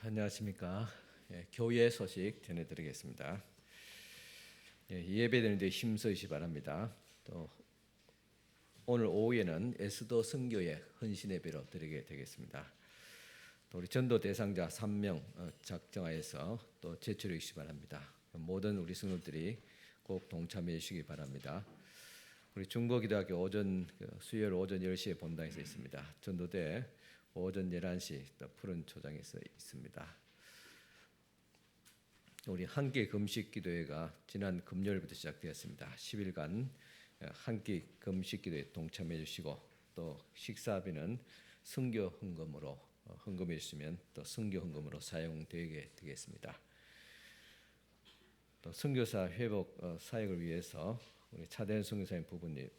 안녕하십니까. 교회 소식 전해드리겠습니다. 예배드리는데 힘쓰시 바랍니다. 또 오늘 오후에는 에스더 선교회 헌신 예배로 드리게 되겠습니다. 또 우리 전도 대상자 3명 작정하여서 또 제출해 주시기 바랍니다. 모든 우리 성도들이 꼭 동참해 주시기 바랍니다. 우리 중고기대학교 수요일 오전 10시에 본당에서 있습니다. 전도대 오전 11시 또 푸른 초장에서 있습니다. 우리 한끼 금식 기도회가 지난 금요일부터 시작되었습니다. 10일간 한끼 금식 기도에 동참해 주시고 또 식사비는 선교 헌금으로 헌금해 주시면 또 선교 헌금으로 사용되게 되겠습니다. 또 선교사 회복 사역을 위해서 우리 차대현 선교사님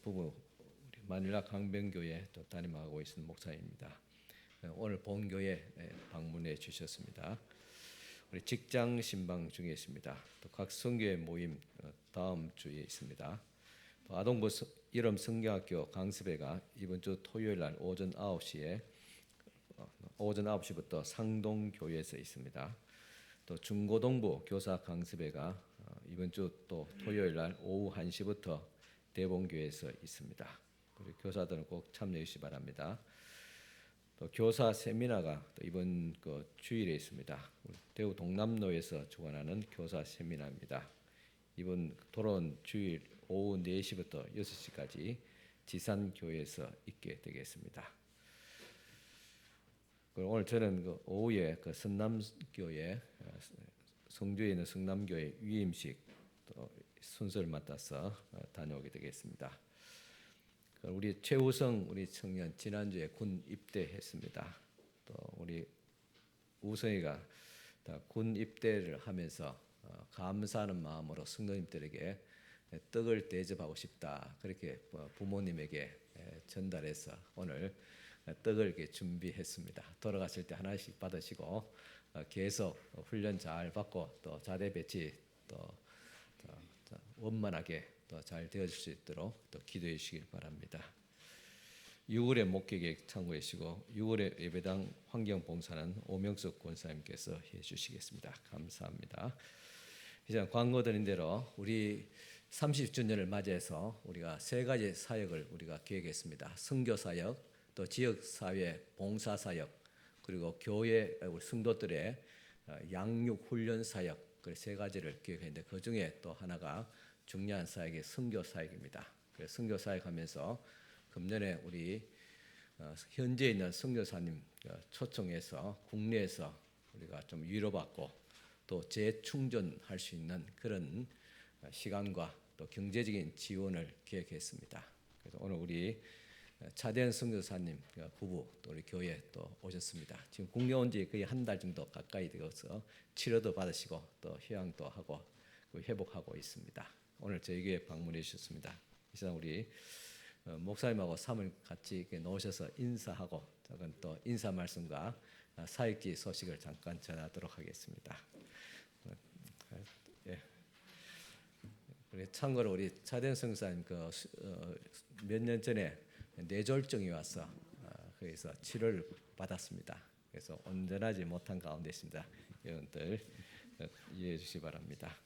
부부 우리 마닐라 강변교회 또 담임하고 있는 목사입니다. 오늘 본교회 방문해 주셨습니다. 우리 직장 신방 중에 있습니다. 또 각 선교회 모임 다음 주에 있습니다. 또 아동부 이름 성경학교 강습회가 이번 주 토요일 날 오전 9시부터 상동교회에서 있습니다. 또 중고등부 교사 강습회가 이번 주 또 토요일 날 오후 1시부터 대봉교회에서 있습니다. 우리 교사들은 꼭 참여해 주시기 바랍니다. 또 교사 세미나가 또 이번 주일에 있습니다. 대구 동남로에서 주관하는 교사 세미나입니다. 이번 돌아온 주일 오후 4시부터 6시까지 지산교회에서 있게 되겠습니다. 오늘 저는 오후에 성남교회 성주에 있는 성남교회 위임식 또 순서를 맡아서 다녀오게 되겠습니다. 우리 최우성 우리 청년 지난주에 군 입대했습니다. 또 우리 우성이가 군 입대를 하면서 감사하는 마음으로 성도님들에게 떡을 대접하고 싶다 그렇게 부모님에게 전달해서 오늘 떡을 이렇게 준비했습니다. 돌아갔을 때 하나씩 받으시고 계속 훈련 잘 받고 또 자대 배치 또 원만하게 또 잘 되어질 수 있도록 또 기도해 주시길 바랍니다. 6월의 목회계획 참고해 주시고 6월의 예배당 환경봉사는 오명숙 권사님께서 해 주시겠습니다. 감사합니다. 이제 광고 드린 대로 우리 30주년을 맞이해서 우리가 세 가지 사역을 우리가 계획했습니다. 선교 사역, 또 지역 사회 봉사 사역, 그리고 교회 우리 성도들의 양육 훈련 사역, 그 세 가지를 계획했는데 그 중에 또 하나가 중요한 사역이 선교 사역입니다. 그래서 선교 사역하면서 금년에 우리 현재 있는 선교사님 초청해서 국내에서 우리가 좀 위로받고 또 재충전할 수 있는 그런 시간과 또 경제적인 지원을 계획했습니다. 그래서 오늘 우리 차대현 선교사님 부부 또 우리 교회 또 오셨습니다. 지금 국내 온 지 거의 한 달 정도 가까이 되어서 치료도 받으시고 또 휴양도 하고 회복하고 있습니다. 오늘 저희 교회 방문해 주셨습니다. 이 시간 우리 목사님하고 3을 같이 놓으셔서 인사하고 작은 또 인사 말씀과 사역지 소식을 잠깐 전하도록 하겠습니다. 참고로 우리 차대현 선교사님 몇 년 전에 뇌졸중이 와서 거기서 치료를 받았습니다. 그래서 온전하지 못한 가운데 있습니다. 여러분들 이해해 주시기 바랍니다.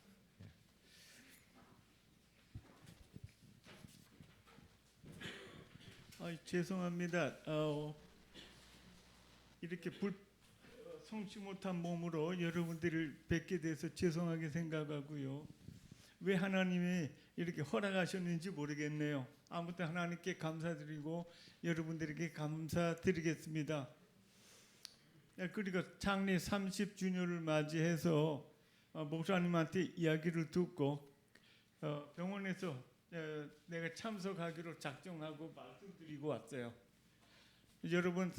죄송합니다. 이렇게 성취 못한 몸으로 여러분들을 뵙게 돼서 죄송하게 생각하고요. 왜 하나님이 이렇게 허락하셨는지 모르겠네요. 아무튼 하나님께 감사드리고 여러분들에게 감사드리겠습니다. 그리고 창립 30주년을 맞이해서 목사님한테 이야기를 듣고 병원에서 내가 참석하기로 작정하고 말씀드리고 왔어요. 여러분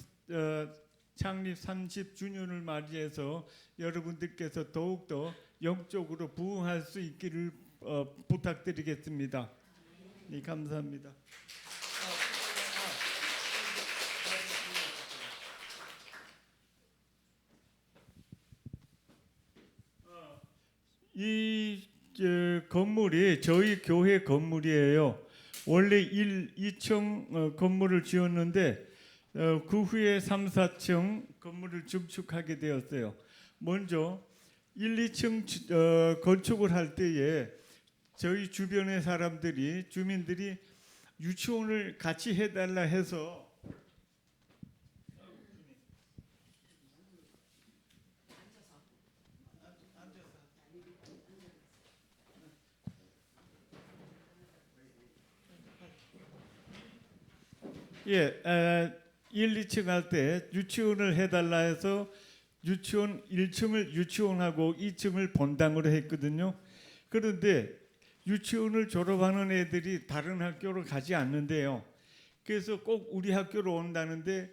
창립 30주년을 맞이해서 여러분들께서 더욱더 영적으로 부흥할 수 있기를 부탁드리겠습니다. 네, 감사합니다. 이 건물이 저희 교회 건물이에요. 원래 2층 건물을 지었는데 그 후에 3, 4층 건물을 증축하게 되었어요. 먼저 1, 2층 건축을 할 때에 저희 주변의 사람들이 주민들이 유치원을 같이 해달라 해서 예, 1, 2층 할 때 유치원을 해달라 해서 유치원 1층을 유치원하고 2층을 본당으로 했거든요. 그런데 유치원을 졸업하는 애들이 다른 학교로 가지 않는데요. 그래서 꼭 우리 학교로 온다는데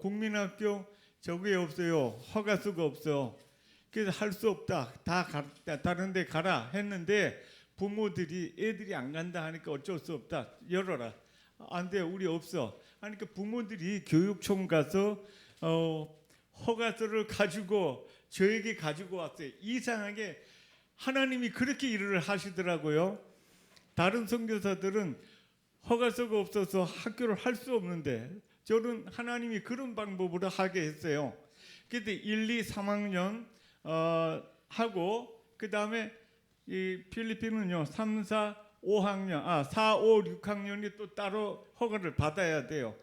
국민학교 저게 없어요. 허가서가 없어. 그래서 할 수 없다. 다른 데 가라 했는데 부모들이 애들이 안 간다 하니까 어쩔 수 없다. 열어라. 안 돼. 우리 없어. 하니까 부모들이 교육청 가서 허가서를 가지고 저에게 가지고 왔어요. 이상하게 하나님이 그렇게 일을 하시더라고요. 다른 선교사들은 허가서가 없어서 학교를 할 수 없는데 저는 하나님이 그런 방법으로 하게 했어요. 그때 1, 2, 3학년 하고 그 다음에 이 필리핀은요 3, 4, 5학년, 4, 5, 6학년이 또 따로 허가를 받아야 돼요.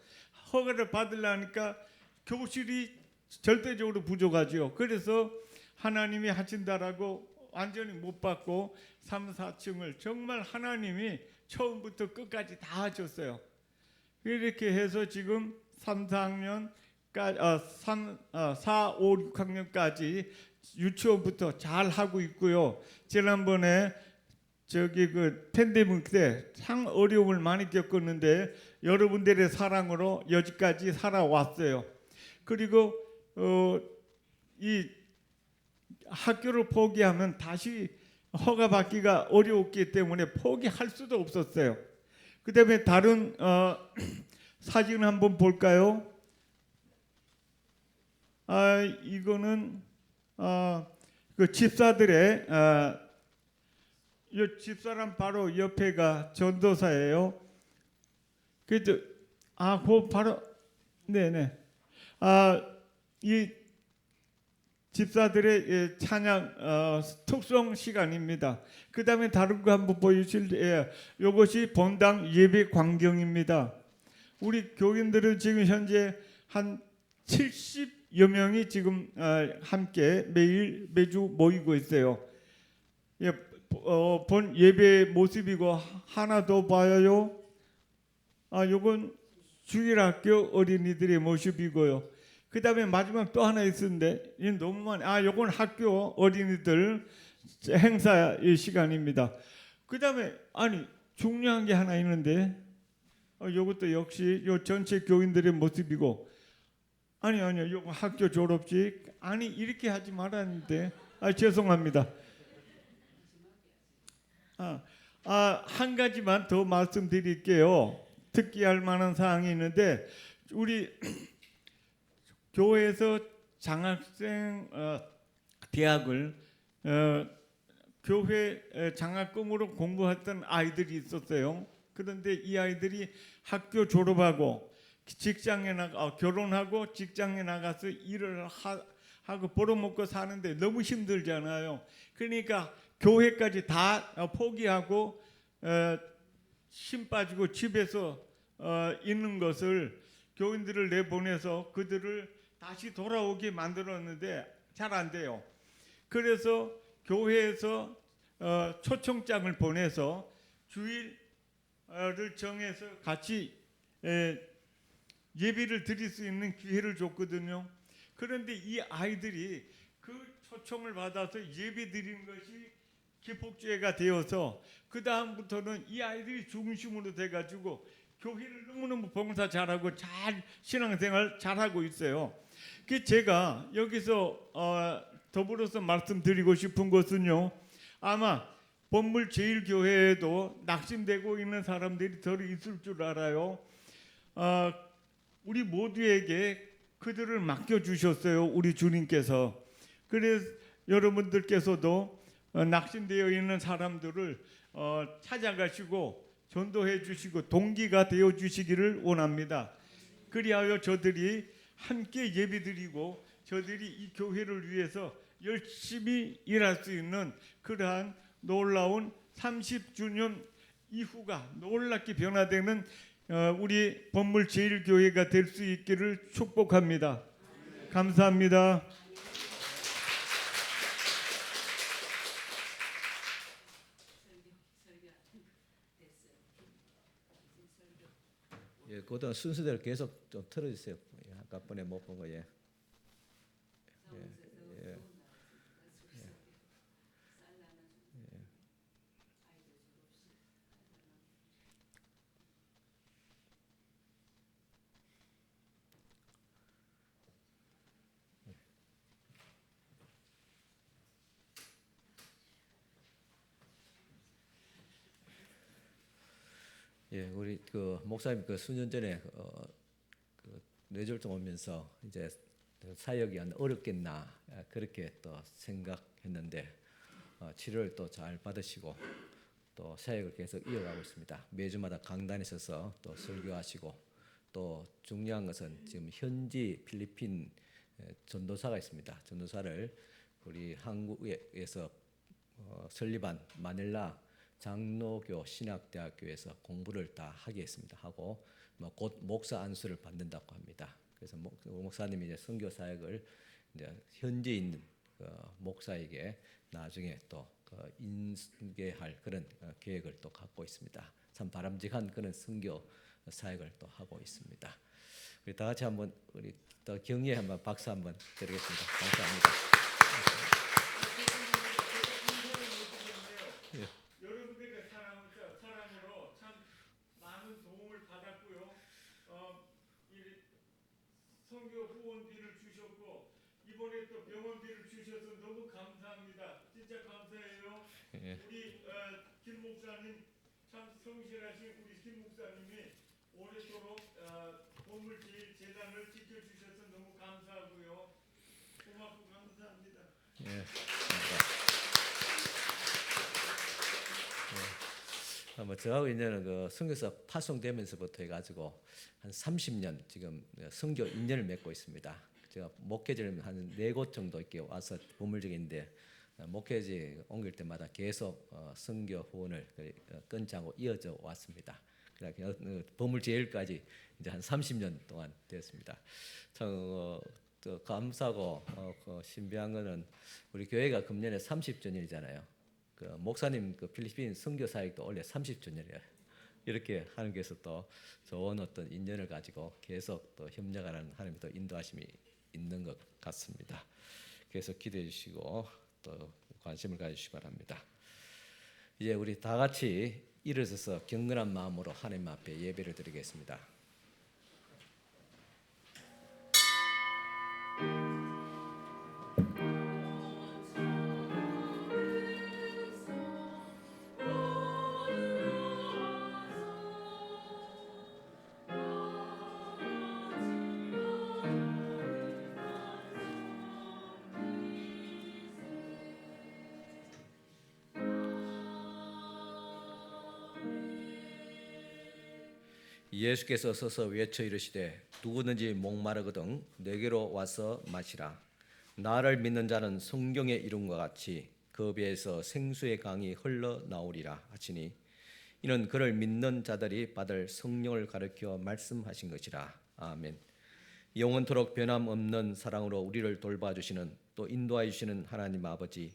허가를 받으려니까 교실이 절대적으로 부족하죠. 그래서 하나님이 하신다라고 완전히 못 받고 3, 4층을 정말 하나님이 처음부터 끝까지 다 하셨어요. 이렇게 해서 지금 3, 4학년까지 4, 5, 6학년까지 유치원부터 잘 하고 있고요. 지난번에 저기 그 팬데믹 때 상 어려움을 많이 겪었는데 여러분들의 사랑으로 여기까지 살아왔어요. 그리고 이 학교를 포기하면 다시 허가 받기가 어려웠기 때문에 포기할 수도 없었어요. 그다음에 다른 사진 한번 볼까요? 이거는 그 집사들의 이 집사람 바로 옆에가 전도사예요. 그래도 그 바로 네네 이 집사들의 찬양 특성 시간입니다. 그 다음에 다른 거 한번 보여주실 이것이 본당 예배 광경입니다. 우리 교인들은 지금 현재 한 70여 명이 지금 함께 매주 모이고 있어요. 본 예배 모습이고 하나 더 봐요. 요건 주일학교 어린이들의 모습이고요. 그 다음에 마지막 또 하나 있었는데 이 너무 많아. 요건 학교 어린이들 행사의 시간입니다. 그 다음에 중요한 게 하나 있는데 요것도 역시 요 전체 교인들의 모습이고 아니요 요거 학교 졸업식 이렇게 하지 말았는데 죄송합니다. 한 가지만 더 말씀드릴게요. 특기할 만한 사항이 있는데 우리 교회에서 장학생 대학을 교회 장학금으로 공부했던 아이들이 있었어요. 그런데 이 아이들이 학교 졸업하고 직장에 결혼하고 직장에 나가서 일을 하고 벌어먹고 사는데 너무 힘들잖아요. 그러니까 교회까지 다 포기하고 힘 빠지고 집에서 있는 것을 교인들을 내보내서 그들을 다시 돌아오게 만들었는데 잘 안 돼요. 그래서 교회에서 초청장을 보내서 주일을 정해서 같이 예배를 드릴 수 있는 기회를 줬거든요. 그런데 이 아이들이 그 초청을 받아서 예배 드리는 것이 기폭제가 되어서 그 다음부터는 이 아이들이 중심으로 돼가지고 교회를 너무너무 봉사 잘하고 잘 신앙생활 잘하고 있어요. 그 제가 여기서 더불어서 말씀드리고 싶은 것은요. 아마 본물제일교회에도 낙심되고 있는 사람들이 더 있을 줄 알아요. 우리 모두에게 그들을 맡겨주셨어요. 우리 주님께서. 그래서 여러분들께서도 낙심되어 있는 사람들을 찾아가시고 전도해 주시고 동기가 되어 주시기를 원합니다. 그리하여 저들이 함께 예배드리고 저들이 이 교회를 위해서 열심히 일할 수 있는 그러한 놀라운 30주년 이후가 놀랍게 변화되는 우리 법물제일교회가 될 수 있기를 축복합니다. 감사합니다. 예, 그동안 순서대로 계속 좀 틀어주세요. 예, 아까 번에 못 본 거 예. 예, 우리 그 목사님 그 수년 전에 그 뇌졸중 오면서 이제 사역이 안 어렵겠나 그렇게 또 생각했는데 치료를 또 잘 받으시고 또 사역을 계속 이어가고 있습니다. 매주마다 강단에 서서 또 설교하시고 또 중요한 것은 지금 현지 필리핀 전도사가 있습니다. 전도사를 우리 한국에서 설립한 마닐라 장로교 신학대학교에서 공부를 다 하게 했습니다. 하고 곧 목사 안수를 받는다고 합니다. 그래서 목사님이 이제 선교 사역을 이제 현지에 있는 목사에게 나중에 또 인계할 그런 계획을 또 갖고 있습니다. 참 바람직한 그런 선교 사역을 또 하고 있습니다. 우리 다 같이 한번 우리 또 경례 한번 박수 한번 드리겠습니다. 감사합니다. 여러분들의 사랑으로 참 많은 도움을 받았고요. 선교 후원비를 주셨고 이번에 또 병원비를 주셔서 너무 감사합니다. 진짜 감사해요. 예. 우리 김 목사님 참 성실하신 우리 김 목사님이 오래도록 보물제일재단을 지켜주셔서 너무 감사하고요. 고맙고 감사합니다. 예. 뭐 저하고 이제는 그 선교사 파송되면서부터 해가지고 한 30년 지금 선교 인연을 맺고 있습니다. 제가 목회지를 한 4곳 정도 이렇게 와서 보물적인데 목회지 옮길 때마다 계속 선교 후원을 끊지 않고 이어져 왔습니다. 그래서 보물제일까지 이제 한 30년 동안 되었습니다. 참 또 감사하고 신비한 거는 우리 교회가 금년에 30주년이잖아요. 그 목사님 그 필리핀 선교 사역도 원래 30주년이에요. 이렇게 하나님께서 또 좋은 어떤 인연을 가지고 계속 또 협력하는 하나님의 또 인도하심이 있는 것 같습니다. 계속 기도해 주시고 또 관심을 가지시기 바랍니다. 이제 우리 다 같이 일어서서 경건한 마음으로 하나님 앞에 예배를 드리겠습니다. 예수께서 서서 외쳐 이르시되 누구든지 목마르거든 내게로 와서 마시라. 나를 믿는 자는 성경의 이름과 같이 그 배에서 생수의 강이 흘러나오리라 하시니 이는 그를 믿는 자들이 받을 성령을 가르쳐 말씀하신 것이라. 아멘. 영원토록 변함없는 사랑으로 우리를 돌봐주시는 또 인도하여 주시는 하나님 아버지,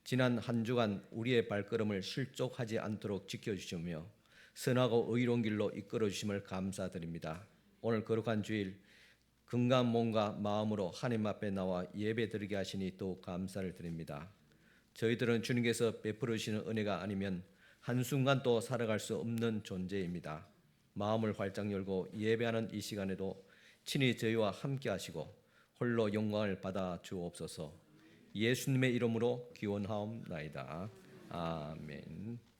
지난 한 주간 우리의 발걸음을 실족하지 않도록 지켜주시며 선하고 의로운 길로 이끌어 주심을 감사드립니다. 오늘 거룩한 주일 건강한 몸과 마음으로 하나님 앞에 나와 예배 드리게 하시니 또 감사를 드립니다. 저희들은 주님께서 베풀어 주시는 은혜가 아니면 한순간도 살아갈 수 없는 존재입니다. 마음을 활짝 열고 예배하는 이 시간에도 친히 저희와 함께 하시고 홀로 영광을 받아 주옵소서. 예수님의 이름으로 기원하옵나이다. 아멘.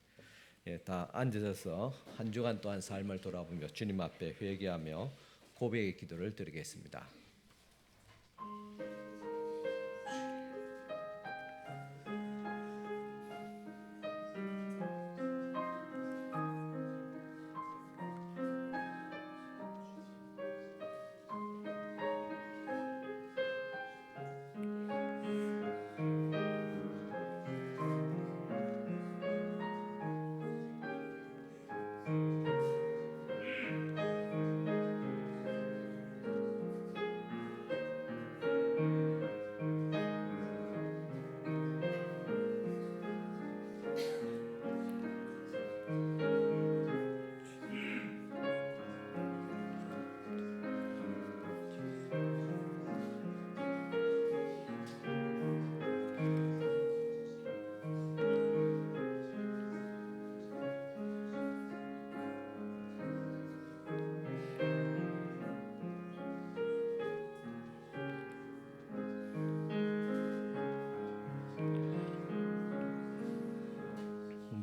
예, 다 앉으셔서 한 주간 동안 삶을 돌아보며 주님 앞에 회개하며 고백의 기도를 드리겠습니다.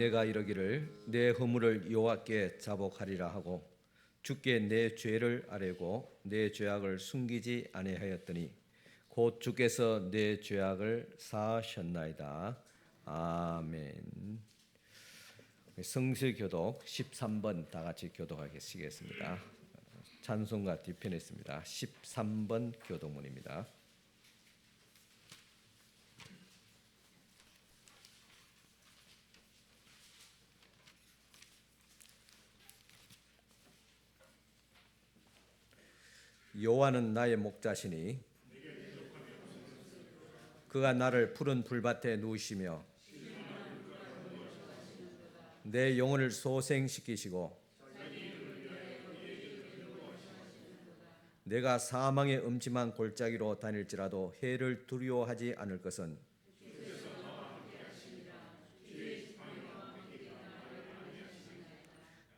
내가 이르기를 내 허물을 여호와께 자복하리라 하고 주께 내 죄를 아뢰고 내 죄악을 숨기지 아니하였더니 곧 주께서 내 죄악을 사하셨나이다. 아멘. 성서교독 13번 다 같이 교독하시겠습니다. 찬송가 뒤편에 있습니다. 13번 교독문입니다. 여호와는 나의 목자시니 그가 나를 푸른 풀밭에 누우시며 내 영혼을 소생시키시고 내가 사망의 음침한 골짜기로 다닐지라도 해를 두려워하지 않을 것은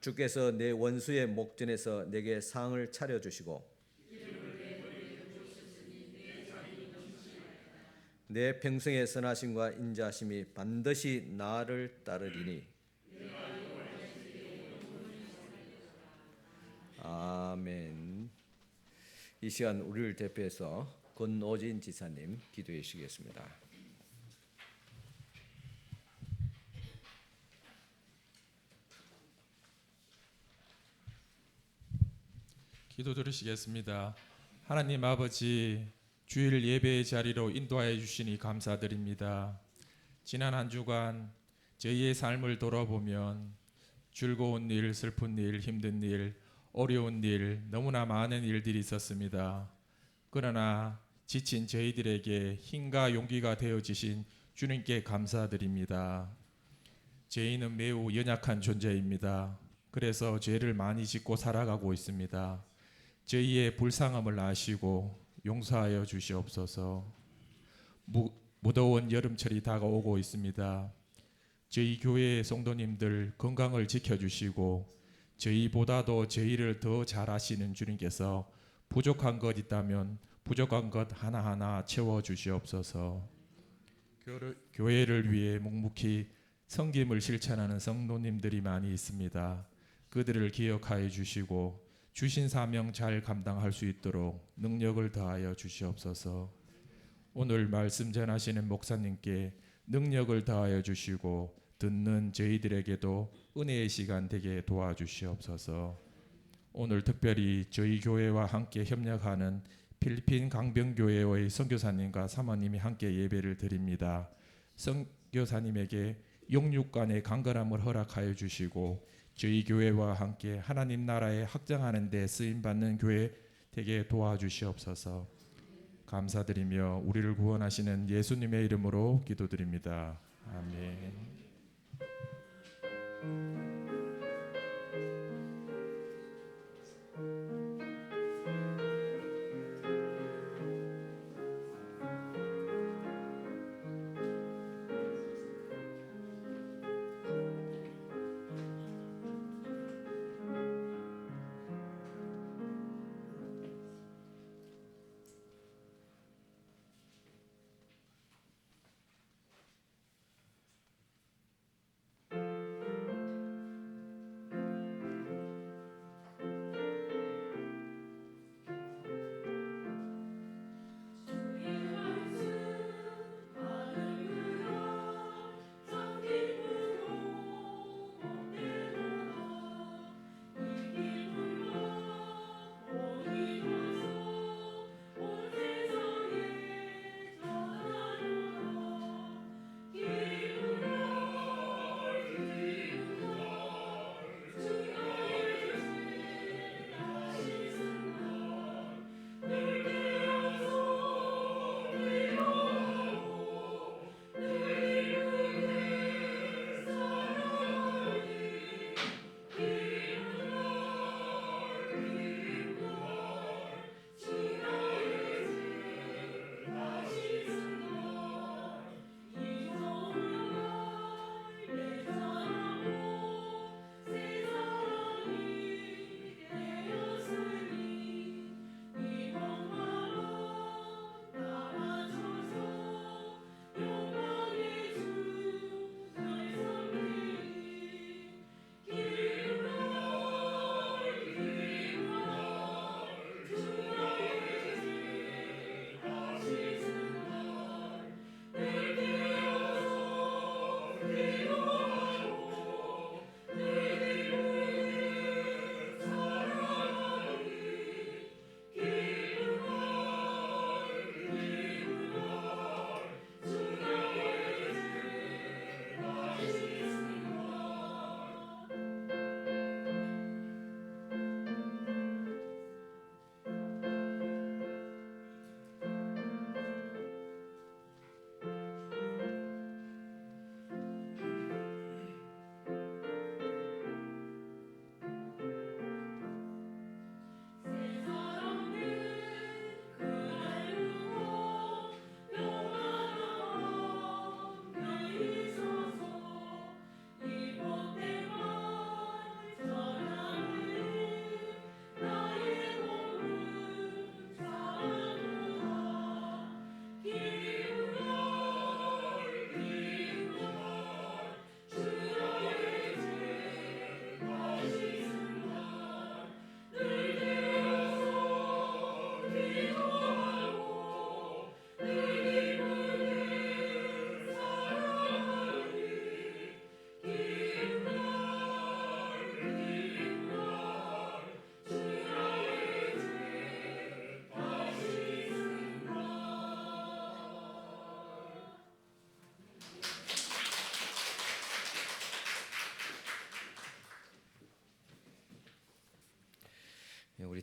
주께서 내 원수의 목전에서 내게 상을 차려주시고 내 평생의 선하심과 인자심이 반드시 나를 따르리니 아멘. 이 시간 우리를 대표해서 권오진 지사님 기도해 주시겠습니다. 기도 드리시겠습니다. 하나님 아버지, 주일 예배의 자리로 인도하여 주시니 감사드립니다. 지난 한 주간 저희의 삶을 돌아보면 즐거운 일, 슬픈 일, 힘든 일, 어려운 일, 너무나 많은 일들이 있었습니다. 그러나 지친 저희들에게 힘과 용기가 되어주신 주님께 감사드립니다. 저희는 매우 연약한 존재입니다. 그래서 죄를 많이 짓고 살아가고 있습니다. 저희의 불쌍함을 아시고 용서하여 주시옵소서. 무더운 여름철이 다가오고 있습니다. 저희 교회의 성도님들 건강을 지켜주시고 저희보다도 저희를 더 잘 아시는 주님께서 부족한 것 있다면 부족한 것 하나하나 채워주시옵소서. 교회를 위해 묵묵히 섬김을 실천하는 성도님들이 많이 있습니다. 그들을 기억하여 주시고 주신 사명 잘 감당할 수 있도록 능력을 더하여 주시옵소서. 오늘 말씀 전하시는 목사님께 능력을 더하여 주시고 듣는 저희들에게도 은혜의 시간 되게 도와주시옵소서. 오늘 특별히 저희 교회와 함께 협력하는 필리핀 강병교회의 선교사님과 사모님이 함께 예배를 드립니다. 선교사님에게 영육간의 강건함을 허락하여 주시고 저희 교회와 함께 하나님 나라에 확장하는 데 쓰임받는 교회 되게 도와주시옵소서. 감사드리며 우리를 구원하시는 예수님의 이름으로 기도드립니다. 아멘.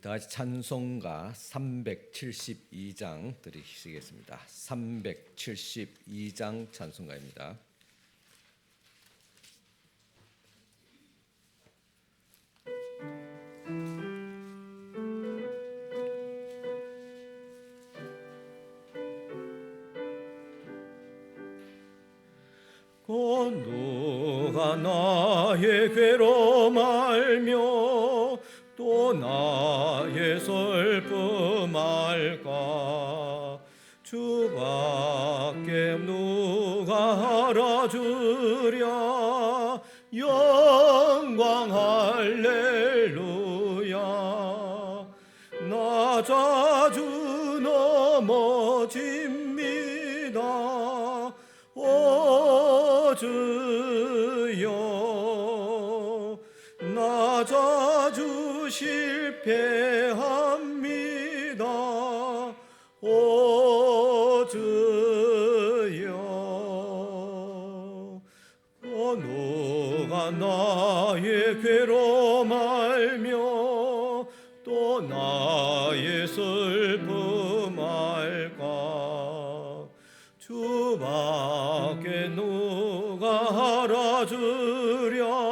다 같이 찬송가 372장 드리시겠습니다. 372장 찬송가입니다. 누가 나의 괴로움 알며 또 나의 슬픔 알까? 주밖에 누가 알아주랴. 영광 할렐루야. 나 자주 넘어집니다. 주여, 나 자주 실패합니다. 오 주여, 누가 나의 괴로움 알며 또 나의 슬픔 알까? 주밖에 누가 알아주랴.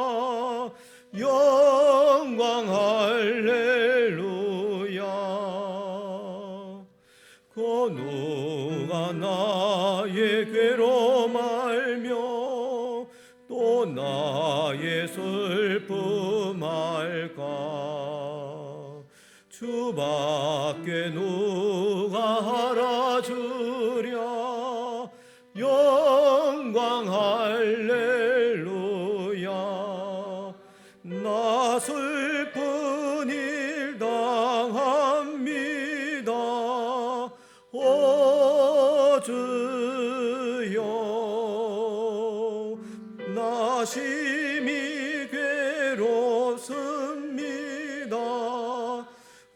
영광 할렐루야. 누가 나의 괴로움 알며 또 나의 슬픔 알까? 주밖에 누가 알아주랴. 영광 할렐루야. 나 슬픈 일 당합니다. 오 주여, 나 심히 괴롭습니다.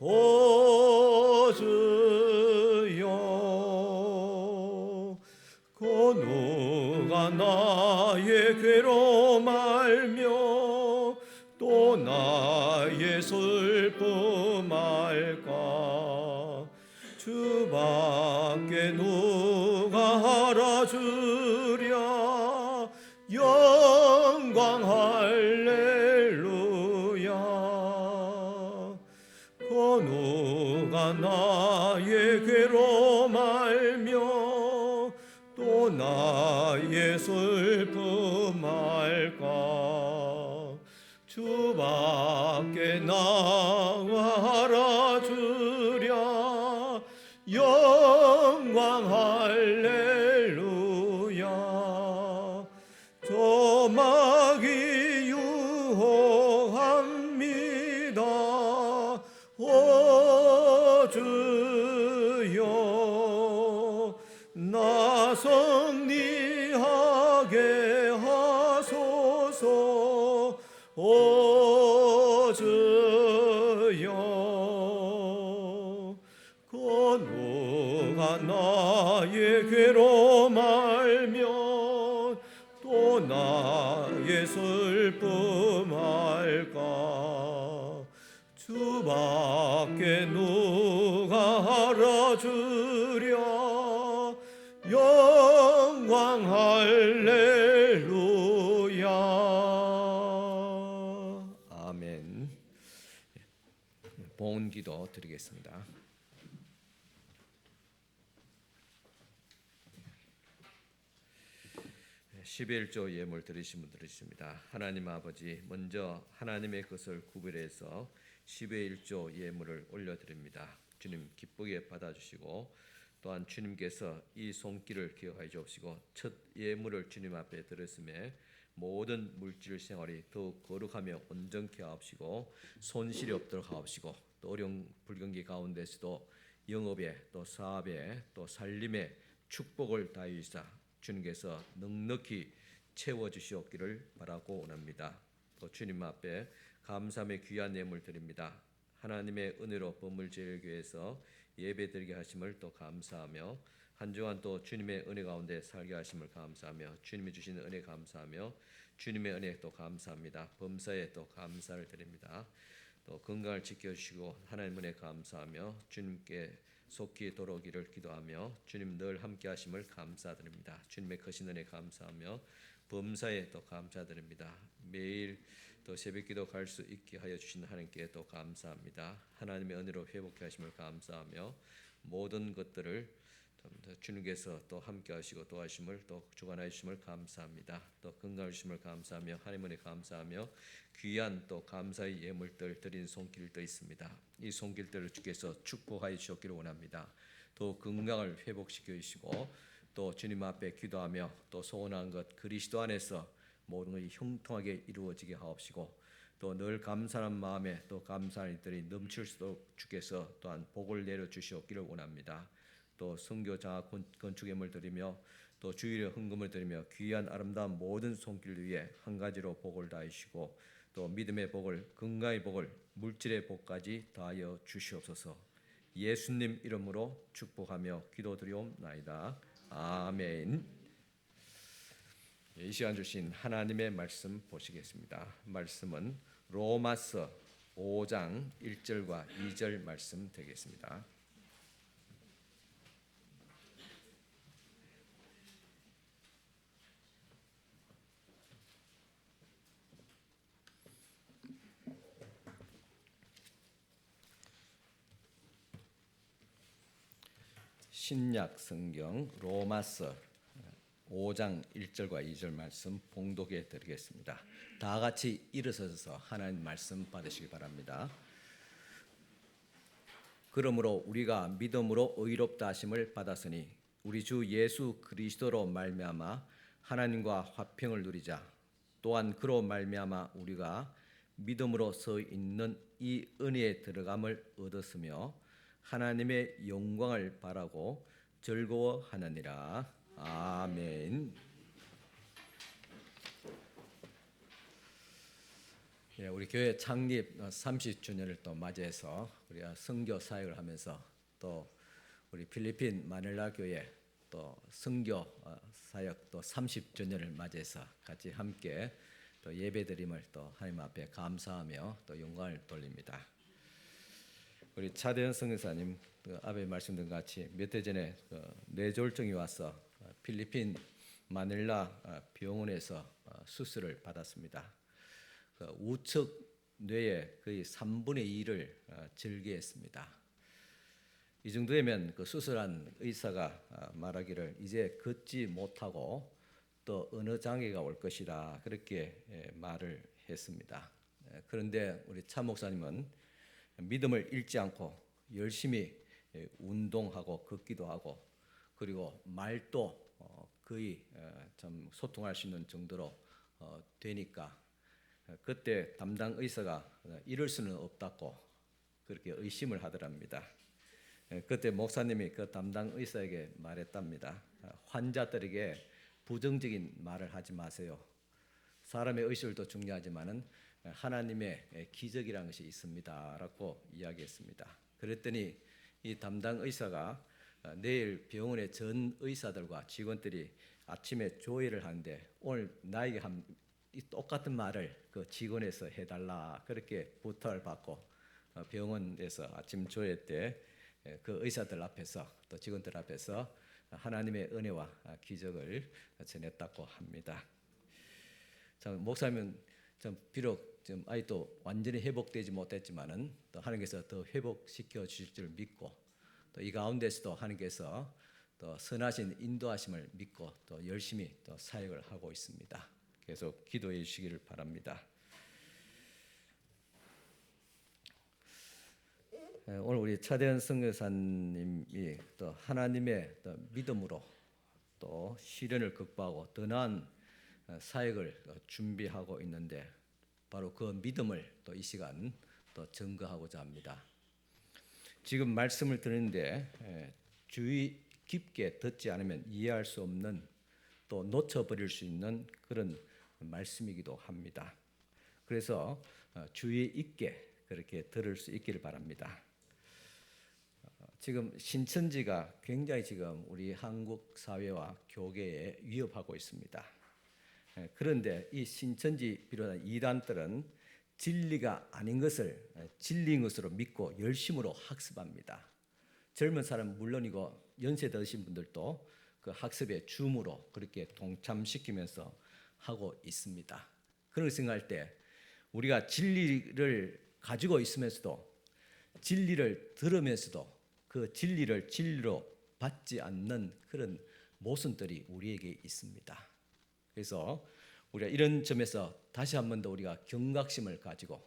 오 주여, 누가 나의 괴로움 알며 또 나의 슬픔 알까? 주밖에 누가 알아주랴. 영광 할렐루야. 누가 나의 괴로움 알며 또 나의 슬픔 알까? 주밖에 나와 알아주랴. 영광 할렐루야. 조막이 유혹합니다. 오 주여, 나 승리하게 하소서. 오 주여, 누가 나의 괴로움 알며 또 나의 슬픔 알까? 주밖에 누가 알아주랴. 영광 할렐루야. 아멘. 봉헌기도 드리겠습니다. 십일조 예물 드리신 분들 있습니다. 하나님 아버지, 먼저 하나님의 것을 구별해서 11조 예물을 올려드립니다. 주님 기쁘게 받아주시고 또한 주님께서 이 손길을 기억하여 주옵시고 첫 예물을 주님 앞에 드렸음에 모든 물질 생활이 더욱 거룩하며 온전케 하옵시고 손실이 없도록 하옵시고 또 어려운 불경기 가운데서도 영업에 또 사업에 또 살림에 축복을 다하시사 주님께서 넉넉히 채워주시옵기를 바라고 원합니다. 또 주님 앞에 감사함의 귀한 예물 드립니다. 하나님의 은혜로 범물제일교회에서 예배드리게 하심을 또 감사하며 한 주간 또 주님의 은혜 가운데 살게 하심을 감사하며 주님이 주신 은혜 감사하며 주님의 은혜 또 감사합니다. 범사에 또 감사를 드립니다. 또 건강을 지켜주시고 하나님 은혜 감사하며 주님께 속히 돌아오기를 기도하며 주님 늘 함께 하심을 감사드립니다. 주님의 크신 은혜 감사하며 범사에 또 감사드립니다. 매일 또 새벽기도 갈 수 있게 하여 주신 하나님께 또 감사합니다. 하나님의 은혜로 회복해 하심을 감사하며 모든 것들을 주님께서 또 함께 하시고 도와주심을 또 주관하여 주심을 감사합니다. 또 건강을 주심을 감사하며 하나님 은혜 감사하며 귀한 또 감사의 예물들 드린 손길도 있습니다. 이 손길들을 주께서 축복하여 주셨기를 원합니다. 또 건강을 회복시켜 주시고 또 주님 앞에 기도하며 또 소원한 것 그리스도 안에서 모든 것이 형통하게 이루어지게 하옵시고 또 늘 감사한 마음에 또 감사한 일들이 넘칠 수 있도록 주께서 또한 복을 내려 주시옵기를 원합니다. 또 선교 장학 건축예물 드리며 또 주일에 헌금을 드리며 귀한 아름다운 모든 손길 위에 한 가지로 복을 다하시고 또 믿음의 복을 건강의 복을 물질의 복까지 다하여 주시옵소서. 예수님 이름으로 축복하며 기도드리옵나이다. 아멘. 이 시간 주신 하나님의 말씀 보시겠습니다. 말씀은 로마서 5장 1절과 2절 말씀 되겠습니다. 신약 성경 로마서 5장 1절과 2절 말씀 봉독해 드리겠습니다. 다 같이 일어서서 하나님 말씀 받으시기 바랍니다. 그러므로 우리가 믿음으로 의롭다 하심을 받았으니 우리 주 예수 그리스도로 말미암아 하나님과 화평을 누리자. 또한 그로 말미암아 우리가 믿음으로 서 있는 이 은혜에 들어감을 얻었으며 하나님의 영광을 바라고 즐거워하느니라. 아멘. 예, 우리 교회 창립 30주년을 또 맞이해서 우리가 선교 사역을 하면서 또 우리 필리핀 마닐라 교회 또 선교 사역 또 30주년을 맞이해서 같이 함께 또 예배드림을 또 하나님 앞에 감사하며 또 영광을 돌립니다. 우리 차대현 선교사님 앞에 말씀드린 같이 몇 해 전에 뇌졸중이 와서 필리핀 마닐라 병원에서 수술을 받았습니다. 우측 뇌의 거의 3분의 2를 절개했습니다. 이 정도면 그 수술한 의사가 말하기를 이제 걷지 못하고 또 어느 장애가 올 것이다 그렇게 말을 했습니다. 그런데 우리 차 목사님은 믿음을 잃지 않고 열심히 운동하고 걷기도 하고 그리고 말도 거의 좀 소통할 수 있는 정도로 되니까 그때 담당 의사가 이럴 수는 없다고 그렇게 의심을 하더랍니다. 그때 목사님이 그 담당 의사에게 말했답니다. 환자들에게 부정적인 말을 하지 마세요. 사람의 의술도 중요하지만은 하나님의 기적이라는 것이 있습니다라고 이야기했습니다. 그랬더니 이 담당 의사가 내일 병원의 전 의사들과 직원들이 아침에 조회를 하는데 오늘 나에게 이 똑같은 말을 그 직원에서 해달라 그렇게 부탁을 받고 병원에서 아침 조회 때 그 의사들 앞에서 또 직원들 앞에서 하나님의 은혜와 기적을 전했다고 합니다. 참 목사님은 좀 비록 좀 아직도 완전히 회복되지 못했지만은 또 하나님께서 더 회복시켜 주실 줄 믿고 또 이 가운데서도 하나님께서 또 선하신 인도하심을 믿고 또 열심히 또 사역을 하고 있습니다. 계속 기도해 주시기를 바랍니다. 오늘 우리 차대현 선교사님이 또 하나님의 또 믿음으로 또 시련을 극복하고 더 나은 사역을 준비하고 있는데 바로 그 믿음을 또 이 시간 또 증거하고자 합니다. 지금 말씀을 듣는데 주의 깊게 듣지 않으면 이해할 수 없는 또 놓쳐버릴 수 있는 그런 말씀이기도 합니다. 그래서 주의 있게 그렇게 들을 수 있기를 바랍니다. 지금 신천지가 굉장히 지금 우리 한국 사회와 교계에 위협하고 있습니다. 그런데 이 신천지 비롯한 이단들은 진리가 아닌 것을 진리인 것으로 믿고 열심으로 학습합니다. 젊은 사람 물론이고 연세 드신 분들도 그 학습의 줌으로 그렇게 동참시키면서 하고 있습니다. 그런 걸 생각할 때 우리가 진리를 가지고 있으면서도 진리를 들으면서도 그 진리를 진리로 받지 않는 그런 모순들이 우리에게 있습니다. 그래서 우리가 이런 점에서 다시 한 번 더 우리가 경각심을 가지고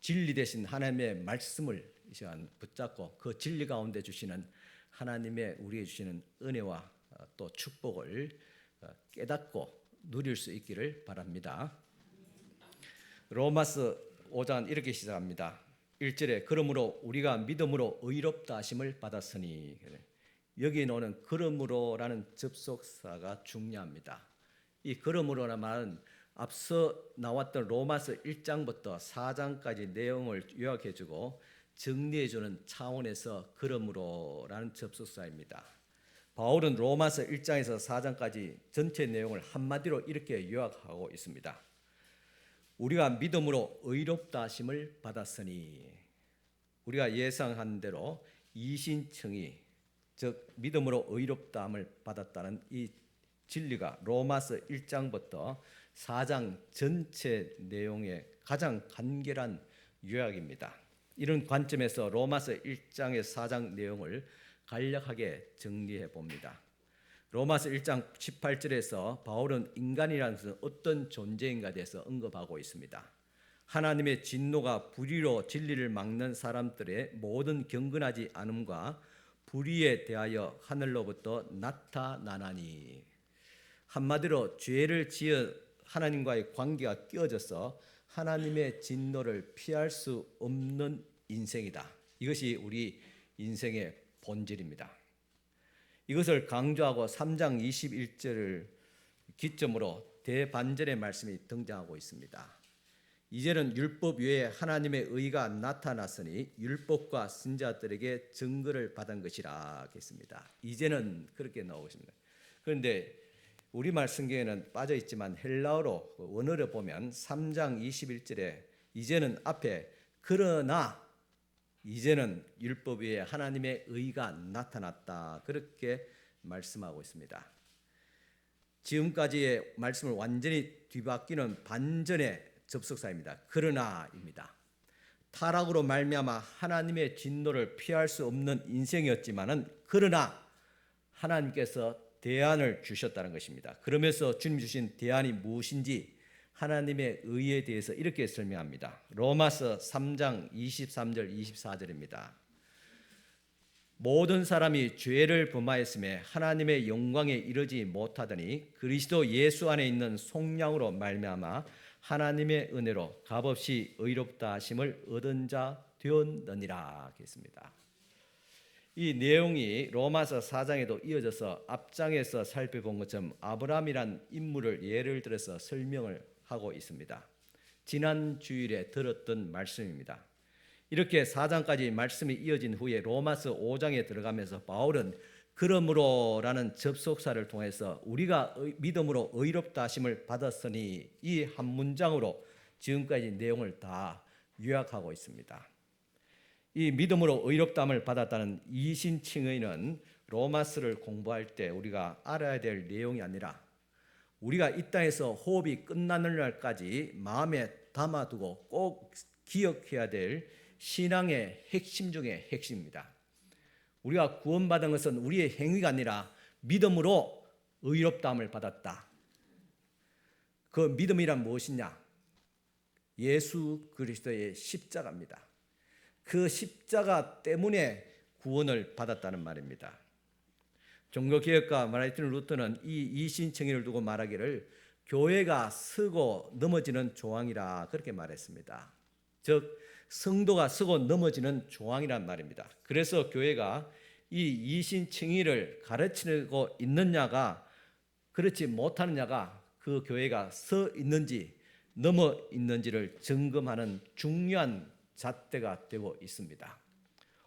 진리 대신 하나님의 말씀을 이 시간 붙잡고 그 진리 가운데 주시는 하나님의 우리에게 주시는 은혜와 또 축복을 깨닫고 누릴 수 있기를 바랍니다. 로마서 5장 이렇게 시작합니다. 1절에 그러므로 우리가 믿음으로 의롭다 하심을 받았으니, 여기 나오는 그러므로라는 접속사가 중요합니다. 이 그러므로라는 말은 앞서 나왔던 로마서 1장부터 4장까지 내용을 요약해주고 정리해주는 차원에서 그러므로라는 접속사입니다. 바울은 로마서 1장에서 4장까지 전체 내용을 한마디로 이렇게 요약하고 있습니다. 우리가 믿음으로 의롭다 하심을 받았으니, 우리가 예상한 대로 이신청이 즉 믿음으로 의롭다함을 받았다는 이 진리가 로마서 1장부터 4장 전체 내용의 가장 간결한 요약입니다. 이런 관점에서 로마서 1장에서 4장 내용을 간략하게 정리해 봅니다. 로마서 1장 18절에서 바울은 인간이라는 것은 어떤 존재인가에 대해서 언급하고 있습니다. 하나님의 진노가 불의로 진리를 막는 사람들의 모든 경건하지 않음과 불의에 대하여 하늘로부터 나타나나니, 한마디로 죄를 지어 하나님과의 관계가 깨어져서 하나님의 진노를 피할 수 없는 인생이다. 이것이 우리 인생의 본질입니다. 이것을 강조하고 3장 21절을 기점으로 대반전의 말씀이 등장하고 있습니다. 이제는 율법 외에 하나님의 의가 나타났으니 율법과 선지자들에게 증거를 받은 것이라 했습니다. 이제는 그렇게 나오고 있습니다. 그런데 우리말 성경에는 빠져 있지만 헬라어로 원어를 보면 3장 21절에 이제는 앞에 그러나 이제는 율법 외에 하나님의 의가 나타났다, 그렇게 말씀하고 있습니다. 지금까지의 말씀을 완전히 뒤바뀌는 반전의 접속사입니다. 그러나입니다. 타락으로 말미암아 하나님의 진노를 피할 수 없는 인생이었지만은 그러나 하나님께서 대안을 주셨다는 것입니다. 그러면서 주님 주신 대안이 무엇인지 하나님의 의에 대해서 이렇게 설명합니다. 로마서 3장 23절 24절입니다. 모든 사람이 죄를 범하였음에 하나님의 영광에 이르지 못하더니 그리스도 예수 안에 있는 속량으로 말미암아 하나님의 은혜로 값없이 의롭다 하심을 얻은 자 되었느니라 했습니다. 이 내용이 로마서 4장에도 이어져서 앞장에서 살펴본 것처럼 아브라함이란 인물을 예를 들어서 설명을 하고 있습니다. 지난 주일에 들었던 말씀입니다. 이렇게 4장까지 말씀이 이어진 후에 로마서 5장에 들어가면서 바울은 그러므로라는 접속사를 통해서 우리가 믿음으로 의롭다 하심을 받았으니 이 한 문장으로 지금까지 내용을 다 요약하고 있습니다. 이 믿음으로 의롭다함을 받았다는 이신칭의는 로마서를 공부할 때 우리가 알아야 될 내용이 아니라 우리가 이 땅에서 호흡이 끝나는 날까지 마음에 담아두고 꼭 기억해야 될 신앙의 핵심 중의 핵심입니다. 우리가 구원받은 것은 우리의 행위가 아니라 믿음으로 의롭다함을 받았다. 그 믿음이란 무엇이냐? 예수 그리스도의 십자가입니다. 그 십자가 때문에 구원을 받았다는 말입니다. 종교개혁가 마르틴 루터는 이 이신청의를 두고 말하기를 교회가 서고 넘어지는 조항이라 그렇게 말했습니다. 즉 성도가 서고 넘어지는 조항이란 말입니다. 그래서 교회가 이 이신청의를 가르치고 있느냐가 그렇지 못하느냐가 그 교회가 서 있는지 넘어 있는지를 점검하는 중요한 잣대가 되고 있습니다.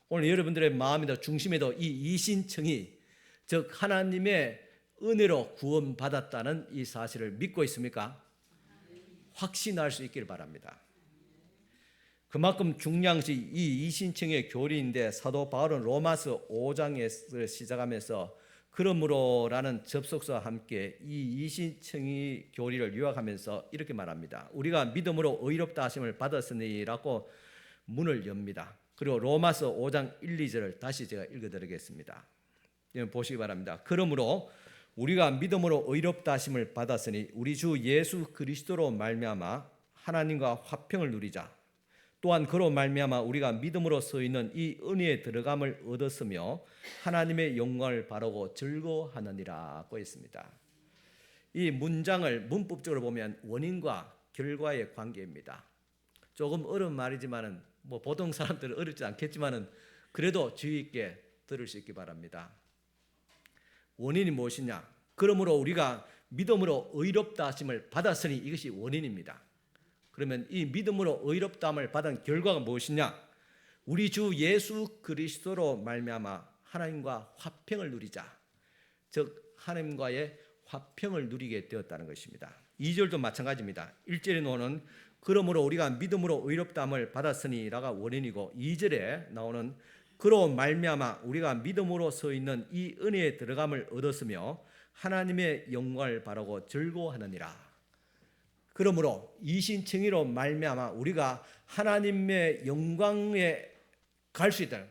오늘 여러분들의 마음에도 중심에도 이 이신청의 즉 하나님의 은혜로 구원받았다는 이 사실을 믿고 있습니까? 확신할 수 있기를 바랍니다. 그만큼 중요한 것이 이 이신청의 교리인데 사도 바울은 로마서 5장에서 시작하면서 그러므로라는 접속사와 함께 이 이신청의 교리를 요약하면서 이렇게 말합니다. 우리가 믿음으로 의롭다 하심을 받았으니라고 문을 엽니다. 그리고 로마서 5장 1, 2절을 다시 제가 읽어드리겠습니다. 보시기 바랍니다. 그러므로 우리가 믿음으로 의롭다 하심을 받았으니 우리 주 예수 그리스도로 말미암아 하나님과 화평을 누리자. 또한 그로 말미암아 우리가 믿음으로 서 있는 이 은혜에 들어감을 얻었으며 하나님의 영광을 바라고 즐거워하느니라고 했습니다. 이 문장을 문법적으로 보면 원인과 결과의 관계입니다. 조금 어려운 말이지만은 보통 사람들은 어렵지 않겠지만은 그래도 주의 있게 들을 수 있기 바랍니다. 원인이 무엇이냐? 그러므로 우리가 믿음으로 의롭다 하심을 받았으니 이것이 원인입니다. 그러면 이 믿음으로 의롭다함을 받은 결과가 무엇이냐? 우리 주 예수 그리스도로 말미암아 하나님과 화평을 누리자. 즉 하나님과의 화평을 누리게 되었다는 것입니다. 2절도 마찬가지입니다. 1절에 나오는 그러므로 우리가 믿음으로 의롭다함을 받았으니라가 원인이고 2절에 나오는 그로 말미암아 우리가 믿음으로 서 있는 이 은혜에 들어감을 얻었으며 하나님의 영광을 바라고 즐거워하느니라. 그러므로 이신청의로 말미암아 우리가 하나님의 영광에 갈 수 있다.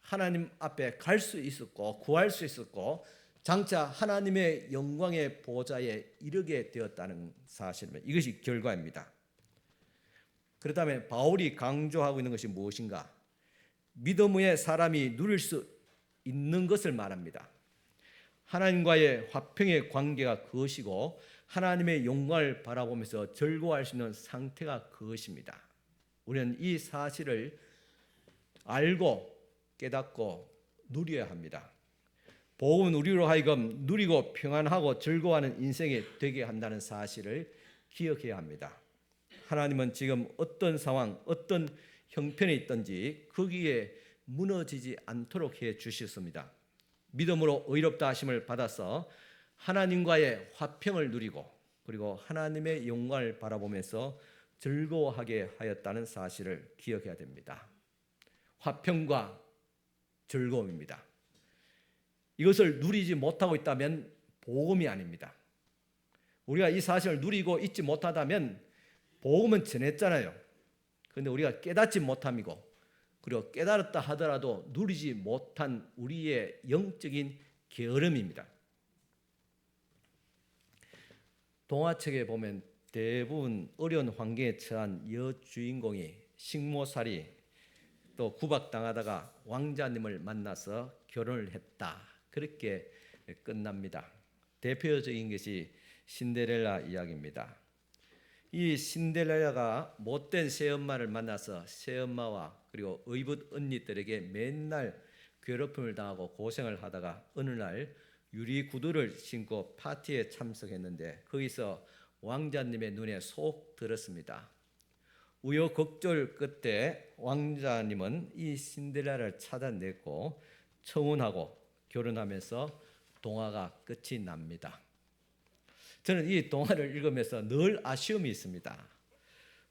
하나님 앞에 갈 수 있었고 구할 수 있었고 장차 하나님의 영광의 보좌에 이르게 되었다는 사실입니다. 이것이 결과입니다. 그렇다면 바울이 강조하고 있는 것이 무엇인가? 믿음의 사람이 누릴 수 있는 것을 말합니다. 하나님과의 화평의 관계가 그것이고 하나님의 영광을 바라보면서 즐거워할 수 있는 상태가 그것입니다. 우리는 이 사실을 알고 깨닫고 누려야 합니다. 복음은 우리로 하여금 누리고 평안하고 즐거워하는 인생이 되게 한다는 사실을 기억해야 합니다. 하나님은 지금 어떤 상황, 어떤 형편에 있든지 거기에 무너지지 않도록 해 주셨습니다. 믿음으로 의롭다 하심을 받아서 하나님과의 화평을 누리고 그리고 하나님의 영광을 바라보면서 즐거워하게 하였다는 사실을 기억해야 됩니다. 화평과 즐거움입니다. 이것을 누리지 못하고 있다면 복음이 아닙니다. 우리가 이 사실을 누리고 있지 못하다면 복음은 전했잖아요. 그런데 우리가 깨닫지 못함이고 그리고 깨달았다 하더라도 누리지 못한 우리의 영적인 게으름입니다. 동화책에 보면 대부분 어려운 환경에 처한 여주인공이 식모살이 또 구박당하다가 왕자님을 만나서 결혼을 했다. 그렇게 끝납니다. 대표적인 것이 신데렐라 이야기입니다. 이 신데렐라가 못된 새엄마를 만나서 새엄마와 그리고 의붓 언니들에게 맨날 괴롭힘을 당하고 고생을 하다가 어느 날 유리 구두를 신고 파티에 참석했는데 거기서 왕자님의 눈에 속 들었습니다. 우여곡절 끝에 왕자님은 이 신데렐라를 찾아냈고 청혼하고 결혼하면서 동화가 끝이 납니다. 저는 이 동화를 읽으면서 늘 아쉬움이 있습니다.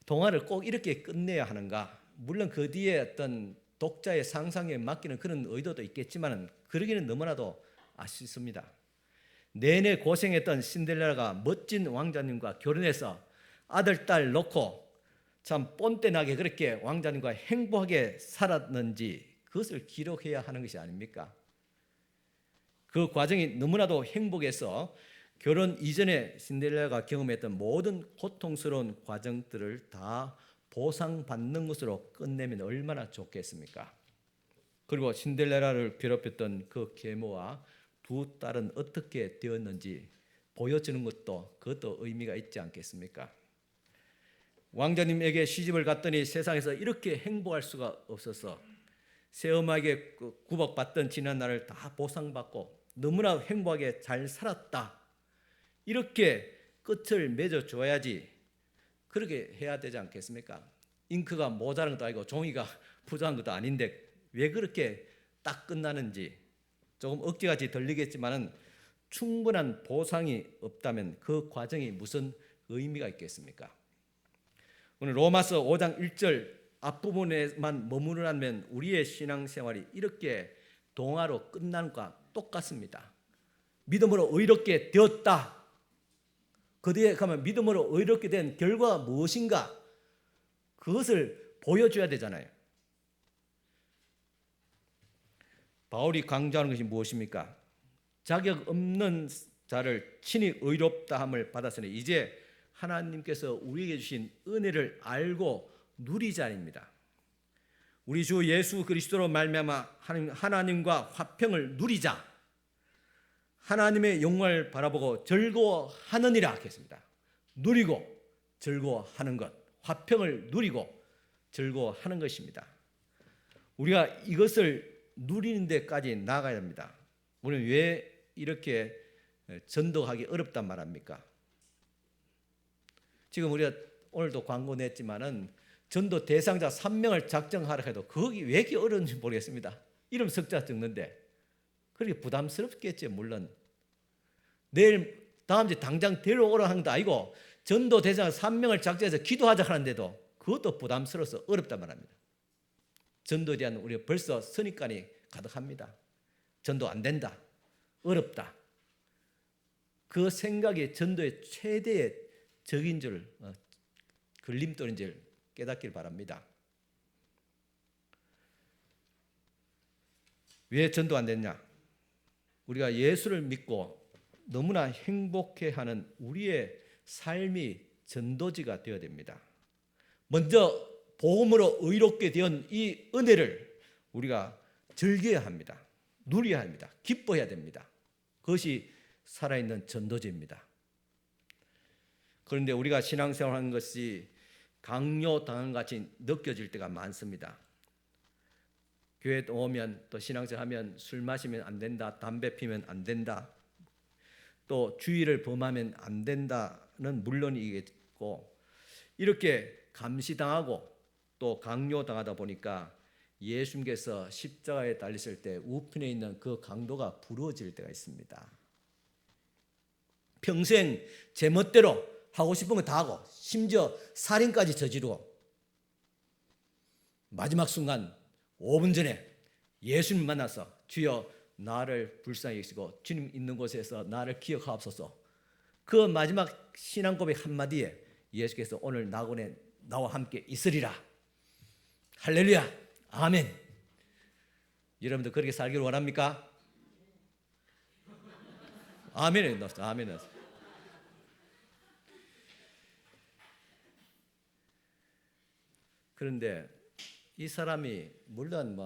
동화를 꼭 이렇게 끝내야 하는가? 물론 그 뒤에 어떤 독자의 상상에 맡기는 그런 의도도 있겠지만 그러기는 너무나도 아쉽습니다. 내내 고생했던 신데렐라가 멋진 왕자님과 결혼해서 아들, 딸 놓고 참 뻔때나게 그렇게 왕자님과 행복하게 살았는지 그것을 기록해야 하는 것이 아닙니까? 그 과정이 너무나도 행복해서 결혼 이전에 신데렐라가 경험했던 모든 고통스러운 과정들을 다 보상받는 것으로 끝내면 얼마나 좋겠습니까? 그리고 신데렐라를 괴롭혔던 그 계모와 두 딸은 어떻게 되었는지 보여주는 것도 그것도 의미가 있지 않겠습니까? 왕자님에게 시집을 갔더니 세상에서 이렇게 행복할 수가 없어서 새엄마에게 구박받던 지난 날을 다 보상받고 너무나 행복하게 잘 살았다. 이렇게 끝을 맺어줘야지 그렇게 해야 되지 않겠습니까? 잉크가 모자란 것도 아니고 종이가 부족한 것도 아닌데 왜 그렇게 딱 끝나는지 조금 억지같이 들리겠지만은 충분한 보상이 없다면 그 과정이 무슨 의미가 있겠습니까? 오늘 로마서 5장 1절 앞부분에만 머무르면 우리의 신앙생활이 이렇게 동화로 끝나는 것과 똑같습니다. 믿음으로 의롭게 되었다. 그 뒤에 가면 믿음으로 의롭게 된 결과가 무엇인가? 그것을 보여줘야 되잖아요. 바울이 강조하는 것이 무엇입니까? 자격 없는 자를 친히 의롭다함을 받았으니 이제 하나님께서 우리에게 주신 은혜를 알고 누리자입니다. 우리 주 예수 그리스도로 말미암아 하나님과 화평을 누리자. 하나님의 영광을 바라보고 즐거워하느니라 하겠습니다. 누리고 즐거워하는 것, 화평을 누리고 즐거워하는 것입니다. 우리가 이것을 누리는 데까지 나아가야 합니다. 우리는 왜 이렇게 전도하기 어렵단 말합니까? 지금 우리가 오늘도 광고 냈지만은 전도 대상자 3명을 작정하라 해도 거기 왜 이렇게 어려운지 모르겠습니다. 이름 석자 적는데 그렇게 부담스럽겠죠. 물론 내일 다음 주에 당장 데려오라 하는 것도 아니고 전도 대상자 3명을 작정해서 기도하자 하는데도 그것도 부담스러워서 어렵단 말합니다. 전도에 대한 우리가 벌써 선입관이 가득합니다. 전도 안 된다. 어렵다. 그 생각이 전도의 최대의 적인 줄, 걸림돌인 줄 깨닫길 바랍니다. 왜 전도 안 됐냐? 우리가 예수를 믿고 너무나 행복해하는 우리의 삶이 전도지가 되어야 됩니다. 먼저 복음으로 의롭게 된 이 은혜를 우리가 즐겨야 합니다. 누려야 합니다. 기뻐해야 됩니다. 그것이 살아있는 전도지입니다. 그런데 우리가 신앙생활하는 것이 강요당한 같이 느껴질 때가 많습니다. 교회 오면 또 신앙생활하면 술 마시면 안 된다, 담배 피면 안 된다, 또 주의를 범하면 안 된다는 물론이겠고 이렇게 감시당하고 또 강요당하다 보니까 예수님께서 십자가에 달리실 때 우편에 있는 그 강도가 부러워질 때가 있습니다. 평생 제멋대로 하고 싶은 거 다 하고 심지어 살인까지 저지르고 마지막 순간 5분 전에 예수님 만나서 주여 나를 불쌍히 여기시고 주님 있는 곳에서 나를 기억하옵소서. 그 마지막 신앙 고백 한마디에 예수께서 오늘 나곤에 나와 함께 있으리라. 할렐루야. 아멘. 여러분들 그렇게 살기를 원합니까? 아멘을 넣었어. 아멘을 넣었어. 그런데 이 사람이 물론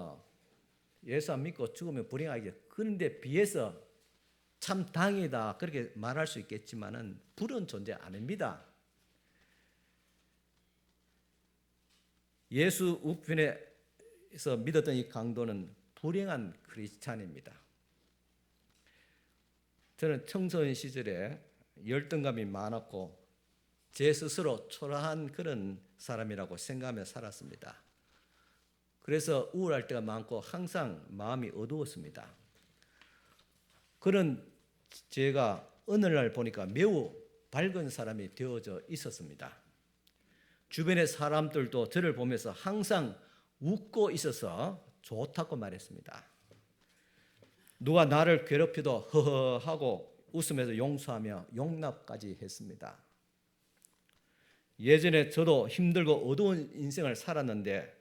예수 안 믿고 죽으면 불행하겠죠. 그런데 비해서 참 당이다 그렇게 말할 수 있겠지만은 불은 존재 아닙니다. 예수 우편에서 믿었던 이 강도는 불행한 크리스찬입니다. 저는 청소년 시절에 열등감이 많았고 제 스스로 초라한 그런 사람이라고 생각하며 살았습니다. 그래서 우울할 때가 많고 항상 마음이 어두웠습니다. 그런 제가 어느 날 보니까 매우 밝은 사람이 되어져 있었습니다. 주변의 사람들도 저를 보면서 항상 웃고 있어서 좋다고 말했습니다. 누가 나를 괴롭혀도 허허하고 웃으면서 용서하며 용납까지 했습니다. 예전에 저도 힘들고 어두운 인생을 살았는데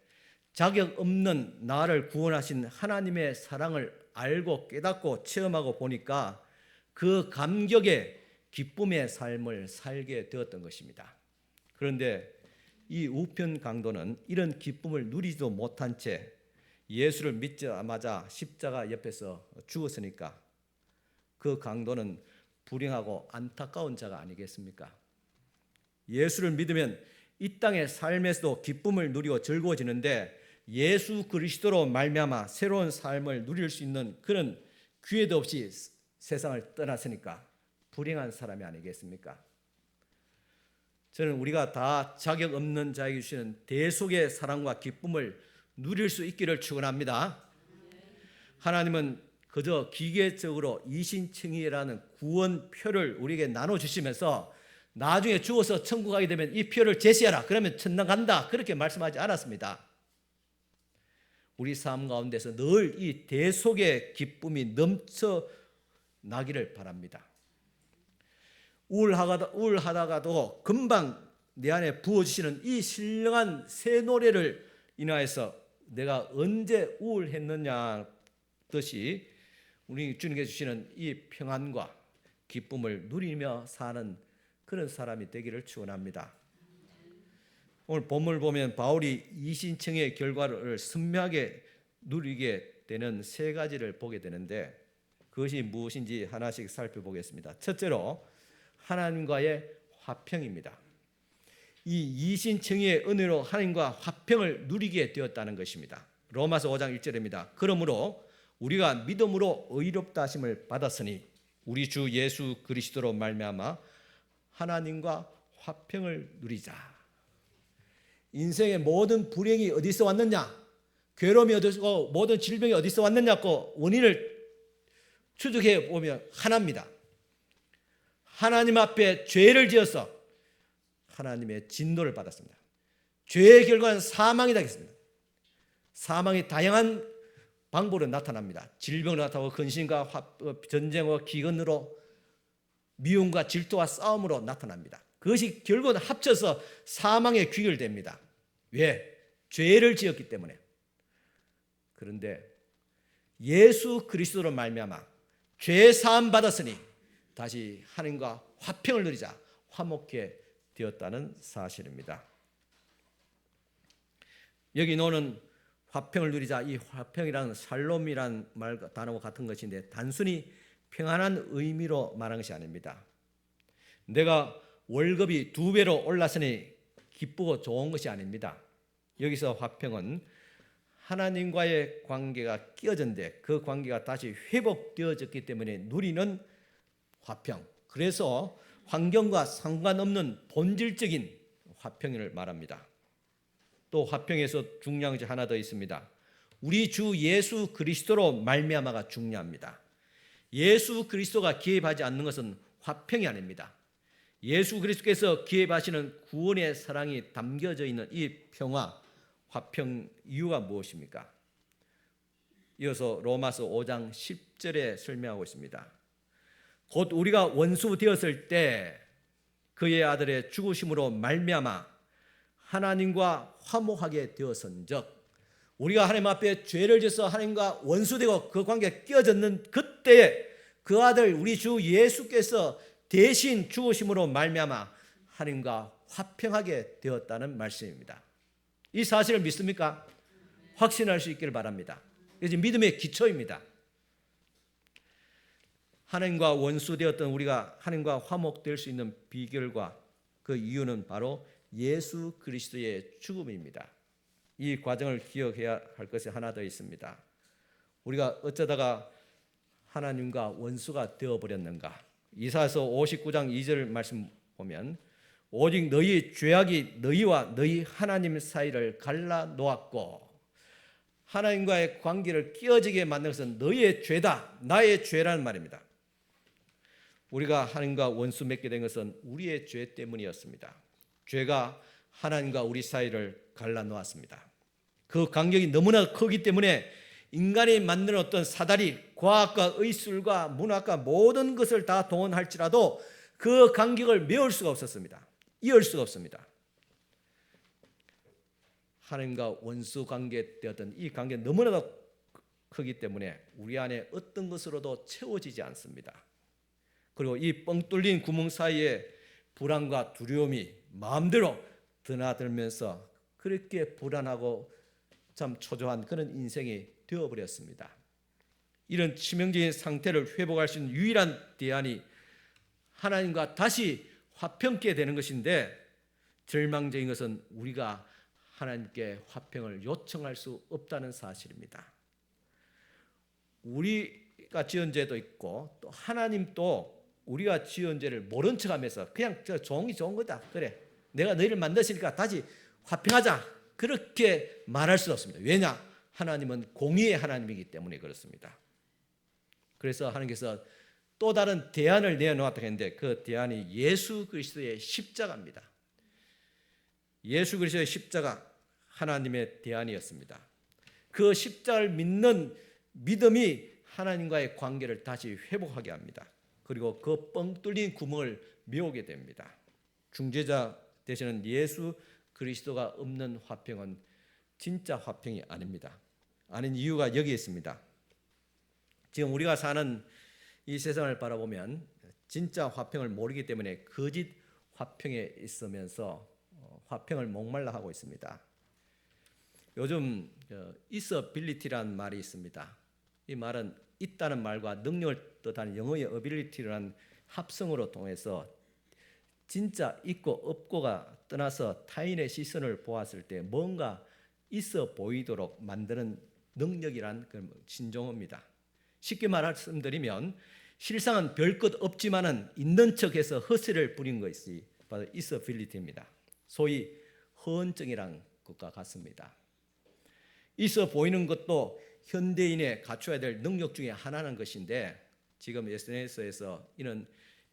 자격 없는 나를 구원하신 하나님의 사랑을 알고 깨닫고 체험하고 보니까 그 감격의 기쁨의 삶을 살게 되었던 것입니다. 그런데 이 우편 강도는 이런 기쁨을 누리지도 못한 채 예수를 믿자마자 십자가 옆에서 죽었으니까 그 강도는 불행하고 안타까운 자가 아니겠습니까? 예수를 믿으면 이 땅의 삶에서도 기쁨을 누리고 즐거워지는데 예수 그리스도로 말미암아 새로운 삶을 누릴 수 있는 그런 기회도 없이 세상을 떠났으니까 불행한 사람이 아니겠습니까? 저는 우리가 다 자격 없는 자에게 주시는 대속의 사랑과 기쁨을 누릴 수 있기를 축원합니다. 하나님은 그저 기계적으로 이신청이라는 구원표를 우리에게 나눠주시면서 나중에 죽어서 천국 가게 되면 이 표를 제시하라. 그러면 천당 간다. 그렇게 말씀하지 않았습니다. 우리 삶 가운데서 늘 이 대속의 기쁨이 넘쳐나기를 바랍니다. 우울하다가도 금방 내 안에 부어주시는 이 신령한 새 노래를 인하여서 내가 언제 우울했느냐 듯이 우리 주님께 주시는 이 평안과 기쁨을 누리며 사는 그런 사람이 되기를 축원합니다. 오늘 본문을 보면 바울이 이신청의 결과를 선명하게 누리게 되는 세 가지를 보게 되는데 그것이 무엇인지 하나씩 살펴보겠습니다. 첫째로 하나님과의 화평입니다. 이 이신청의 은혜로 하나님과 화평을 누리게 되었다는 것입니다. 로마서 5장 1절입니다. 그러므로 우리가 믿음으로 의롭다 하심을 받았으니 우리 주 예수 그리스도로 말미암아 하나님과 화평을 누리자. 인생의 모든 불행이 어디서 왔느냐? 괴로움이 어디서, 모든 질병이 어디서 왔느냐고 원인을 추적해 보면 하나입니다. 하나님 앞에 죄를 지어서 하나님의 진노를 받았습니다. 죄의 결과는 사망이다 했습니다. 사망이 다양한 방법으로 나타납니다. 질병으로 나타나고 근심과 전쟁과 기근으로 미움과 질투와 싸움으로 나타납니다. 그것이 결국은 합쳐서 사망에 귀결됩니다. 왜? 죄를 지었기 때문에. 그런데 예수 그리스도로 말미암아 죄 사함 받았으니 다시 하나님과 화평을 누리자, 화목해 되었다는 사실입니다. 여기 노는 화평을 누리자, 이 화평이라는 샬롬이라는 단어와 같은 것인데 단순히 평안한 의미로 말한 것이 아닙니다. 내가 월급이 2배로 올랐으니 기쁘고 좋은 것이 아닙니다. 여기서 화평은 하나님과의 관계가 끼어졌는데 그 관계가 다시 회복되어졌기 때문에 누리는 화평. 그래서 환경과 상관없는 본질적인 화평을 말합니다. 또 화평에서 중요한 것이 하나 더 있습니다. 우리 주 예수 그리스도로 말미암아가 중요합니다. 예수 그리스도가 기업하지 않는 것은 화평이 아닙니다. 예수 그리스도께서 기업하시는 구원의 사랑이 담겨져 있는 이 평화, 화평 이유가 무엇입니까? 이어서 로마서 5장 10절에 설명하고 있습니다. 곧 우리가 원수 되었을 때 그의 아들의 죽으심으로 말미암아 하나님과 화목하게 되었은즉, 우리가 하나님 앞에 죄를 지어서 하나님과 원수되고 그 관계에 끼어졌는 그때에 그 아들 우리 주 예수께서 대신 죽으심으로 말미암아 하나님과 화평하게 되었다는 말씀입니다. 이 사실을 믿습니까? 확신할 수 있기를 바랍니다. 이것이 믿음의 기초입니다. 하나님과 원수되었던 우리가 하나님과 화목될 수 있는 비결과 그 이유는 바로 예수 그리스도의 죽음입니다. 이 과정을 기억해야 할 것이 하나 더 있습니다. 우리가 어쩌다가 하나님과 원수가 되어버렸는가? 이사야서 59장 2절 말씀 보면 오직 너희 죄악이 너희와 너희 하나님 사이를 갈라 놓았고, 하나님과의 관계를 끼어지게 만든 것은 너희의 죄다, 나의 죄라는 말입니다. 우리가 하나님과 원수 맺게 된 것은 우리의 죄 때문이었습니다. 죄가 하나님과 우리 사이를 갈라 놓았습니다. 그 간격이 너무나 크기 때문에 인간이 만든 어떤 사다리, 과학과 의술과 문학과 모든 것을 다 동원할지라도 그 간격을 메울 수가 없었습니다. 이을 수가 없습니다. 하나님과 원수 관계 되었던 이 관계는 너무나도 크기 때문에 우리 안에 어떤 것으로도 채워지지 않습니다. 그리고 이 뻥 뚫린 구멍 사이에 불안과 두려움이 마음대로 드나들면서 그렇게 불안하고 참 초조한 그런 인생이 되어버렸습니다. 이런 치명적인 상태를 회복할 수 있는 유일한 대안이 하나님과 다시 화평케 되는 것인데, 절망적인 것은 우리가 하나님께 화평을 요청할 수 없다는 사실입니다. 우리가 지은 죄도 있고 또 하나님도 우리가 지은 죄를 모른 척하면서 그냥 저 종이 좋은 거다, 그래 내가 너희를 만드시니까 다시 화평하자, 그렇게 말할 수 없습니다. 왜냐? 하나님은 공의의 하나님이기 때문에 그렇습니다. 그래서 하나님께서 또 다른 대안을 내놓았다고 했는데 그 대안이 예수 그리스도의 십자가입니다. 예수 그리스도의 십자가 하나님의 대안이었습니다. 그 십자가를 믿는 믿음이 하나님과의 관계를 다시 회복하게 합니다. 그리고 그 뻥 뚫린 구멍을 메우게 됩니다. 중재자 되시는 예수 그리스도가 없는 화평은 진짜 화평이 아닙니다. 아닌 이유가 여기 있습니다. 지금 우리가 사는 이 세상을 바라보면 진짜 화평을 모르기 때문에 거짓 화평에 있으면서 화평을 목말라 하고 있습니다. 요즘 있어빌리티라는 말이 있습니다. 이 말은 있다는 말과 능력을 뜻하는 영어의 어빌리티라는 합성어로 통해서 진짜 있고 없고가 떠나서 타인의 시선을 보았을 때 뭔가 있어 보이도록 만드는 능력이란 신종어입니다. 쉽게 말씀드리면 실상은 별 것 없지만은 있는 척해서 허세를 부린 것이 바로 있어빌리티입니다. 소위 허언증이란 것과 같습니다. 있어 보이는 것도 현대인의 갖춰야 될 능력 중에 하나는 것인데 지금 SNS에서 이런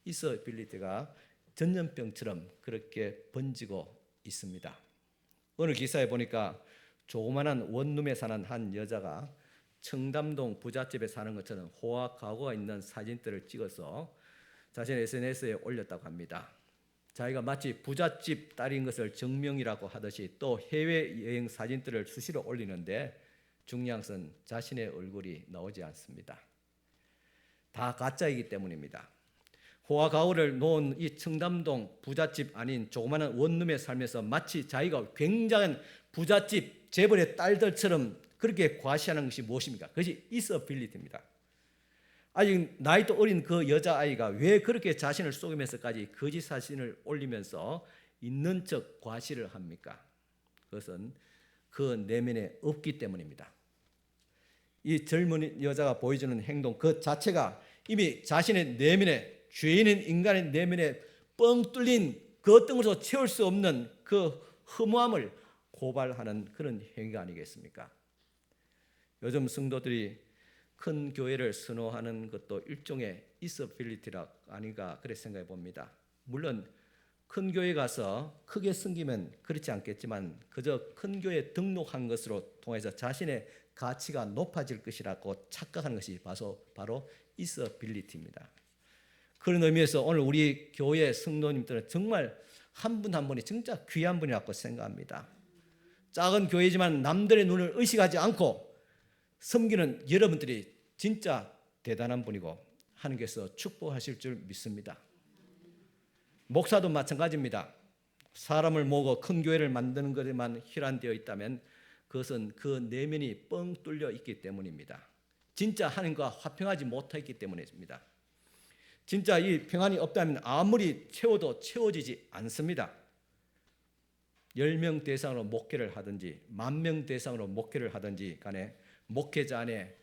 있어빌리티가 전염병처럼 그렇게 번지고 있습니다. 오늘 기사에 보니까 조그마한 원룸에 사는 한 여자가 청담동 부잣집에 사는 것처럼 호화가구가 있는 사진들을 찍어서 자신의 SNS에 올렸다고 합니다. 자기가 마치 부잣집 딸인 것을 증명이라고 하듯이 또 해외여행 사진들을 수시로 올리는데 중요한 것은 자신의 얼굴이 나오지 않습니다. 다 가짜이기 때문입니다. 호화가구를 놓은 이 청담동 부잣집 아닌 조그마한 원룸에 살면서 마치 자기가 굉장한 부잣집 재벌의 딸들처럼 그렇게 과시하는 것이 무엇입니까? 그것이 있어빌리티입니다. 아직 나이도 어린 그 여자아이가 왜 그렇게 자신을 속이면서까지 거짓 사진을 올리면서 있는 척 과시를 합니까? 그것은 그 내면에 없기 때문입니다. 이 젊은 여자가 보여주는 행동 그 자체가 이미 자신의 내면에 죄인인 인간의 내면에 뻥 뚫린 그 어떤 것으로 채울 수 없는 그 허무함을 고발하는 그런 행위가 아니겠습니까? 요즘 성도들이 큰 교회를 선호하는 것도 일종의 있어빌리티라 아닌가 그렇게 생각해 봅니다. 물론 큰 교회 가서 크게 섬기면 그렇지 않겠지만 그저 큰 교회에 등록한 것으로 통해서 자신의 가치가 높아질 것이라고 착각하는 것이 바로 있어빌리티입니다. 그런 의미에서 오늘 우리 교회 성도님들은 정말 한 분 한 분이 진짜 귀한 분이라고 생각합니다. 작은 교회지만 남들의 눈을 의식하지 않고 섬기는 여러분들이 진짜 대단한 분이고 하나님께서 축복하실 줄 믿습니다. 목사도 마찬가지입니다. 사람을 모으고 큰 교회를 만드는 것에만 혈안되어 있다면 그것은 그 내면이 뻥 뚫려 있기 때문입니다. 진짜 하나님과 화평하지 못했기 때문입니다. 진짜 이 평안이 없다면 아무리 채워도 채워지지 않습니다. 10명 대상으로 목회를 하든지 10,000명 대상으로 목회를 하든지 간에 목회자 안에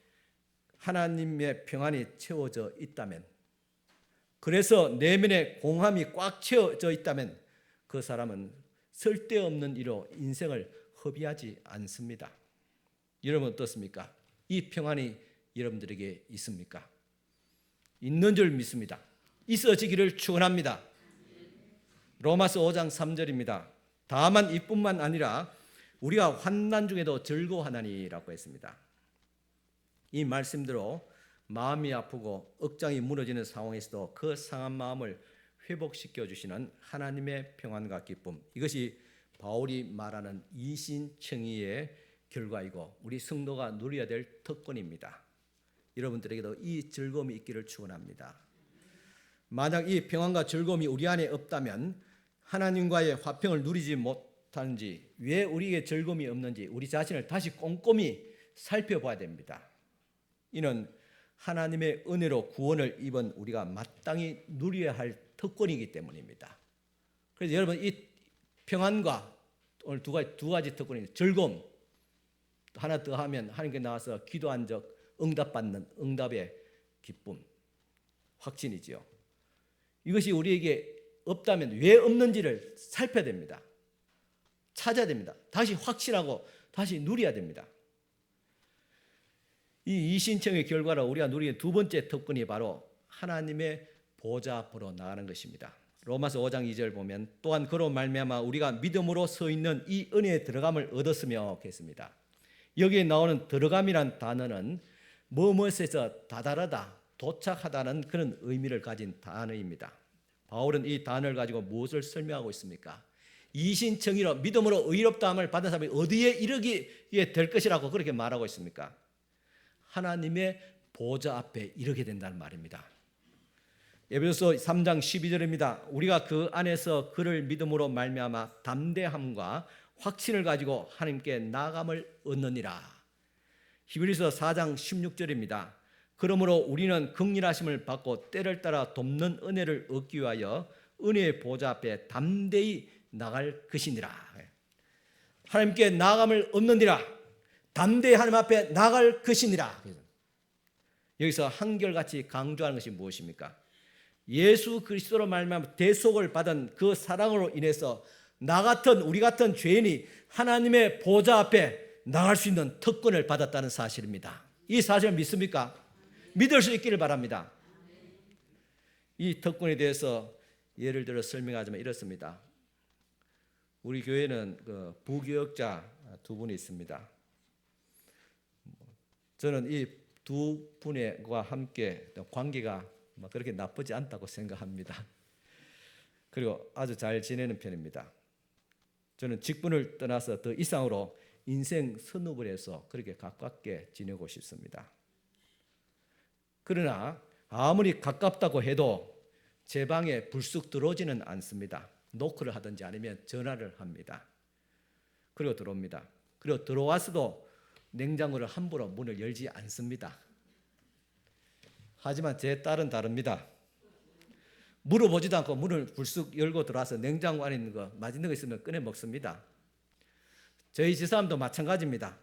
하나님의 평안이 채워져 있다면 그래서 내면의 공함이 꽉 채워져 있다면 그 사람은 쓸데없는 일로 인생을 허비하지 않습니다. 여러분 어떻습니까? 이 평안이 여러분들에게 있습니까? 있는 줄 믿습니다. 있어지기를 축원합니다. 로마서 5장 3절입니다. 다만 이뿐만 아니라 우리가 환난 중에도 즐거워하나니라고 했습니다. 이 말씀대로 마음이 아프고 억장이 무너지는 상황에서도 그 상한 마음을 회복시켜 주시는 하나님의 평안과 기쁨, 이것이 바울이 말하는 이신청의의 결과이고 우리 성도가 누려야 될 특권입니다. 여러분들에게도 이 즐거움이 있기를 축원합니다. 만약 이 평안과 즐거움이 우리 안에 없다면 하나님과의 화평을 누리지 못하는지, 왜 우리에게 즐거움이 없는지 우리 자신을 다시 꼼꼼히 살펴봐야 됩니다. 이는 하나님의 은혜로 구원을 입은 우리가 마땅히 누려야 할 특권이기 때문입니다. 그래서 여러분 이 평안과 오늘 두 가지 특권이 즐거움, 하나 더 하면 하나님께 나와서 기도한 적 응답받는 응답의 기쁨, 확신이지요. 이것이 우리에게 없다면 왜 없는지를 살펴야 됩니다. 찾아야 됩니다. 다시 확신하고 다시 누려야 됩니다. 이 이신청의 결과로 우리가 누리는 두 번째 특권이 바로 하나님의 보좌 앞으로 나가는 것입니다. 로마서 5장 2절 보면 또한 그로 말미암아 우리가 믿음으로 서 있는 이 은혜에 들어감을 얻었으며 했습니다. 여기에 나오는 들어감이란 단어는 무엇에서 다다르다, 도착하다는 그런 의미를 가진 단어입니다. 바울은 이 단어를 가지고 무엇을 설명하고 있습니까? 이신청의로 믿음으로 의롭다함을 받은 사람이 어디에 이르게 될 것이라고 그렇게 말하고 있습니까? 하나님의 보좌 앞에 이르게 된다는 말입니다. 에베소서 3장 12절입니다. 우리가 그 안에서 그를 믿음으로 말미암아 담대함과 확신을 가지고 하나님께 나아감을 얻느니라. 히브리서 4장 16절입니다. 그러므로 우리는 긍휼하심을 받고 때를 따라 돕는 은혜를 얻기 위하여 은혜의 보좌 앞에 담대히 나갈 것이니라. 하나님께 나아감을 얻느니라. 담대히 하나님 앞에 나갈 것이니라. 여기서 한결같이 강조하는 것이 무엇입니까? 예수 그리스도로 말미암아 대속을 받은 그 사랑으로 인해서 나 같은 우리 같은 죄인이 하나님의 보좌 앞에 나갈 수 있는 특권을 받았다는 사실입니다. 이 사실을 믿습니까? 믿을 수 있기를 바랍니다. 이 특권에 대해서 예를 들어 설명하자면 이렇습니다. 우리 교회는 부교역자 두 분이 있습니다. 저는 이 두 분과 함께 관계가 그렇게 나쁘지 않다고 생각합니다. 그리고 아주 잘 지내는 편입니다. 저는 직분을 떠나서 더 이상으로 인생 선업을 해서 그렇게 가깝게 지내고 싶습니다. 그러나 아무리 가깝다고 해도 제 방에 불쑥 들어오지는 않습니다. 노크를 하든지 아니면 전화를 합니다. 그리고 들어옵니다. 그리고 들어와서도 냉장고를 함부로 문을 열지 않습니다. 하지만 제 딸은 다릅니다. 물어보지도 않고 문을 불쑥 열고 들어와서 냉장고 안에 있는 거 맛있는 거 있으면 꺼내 먹습니다. 저희 집사람도 마찬가지입니다.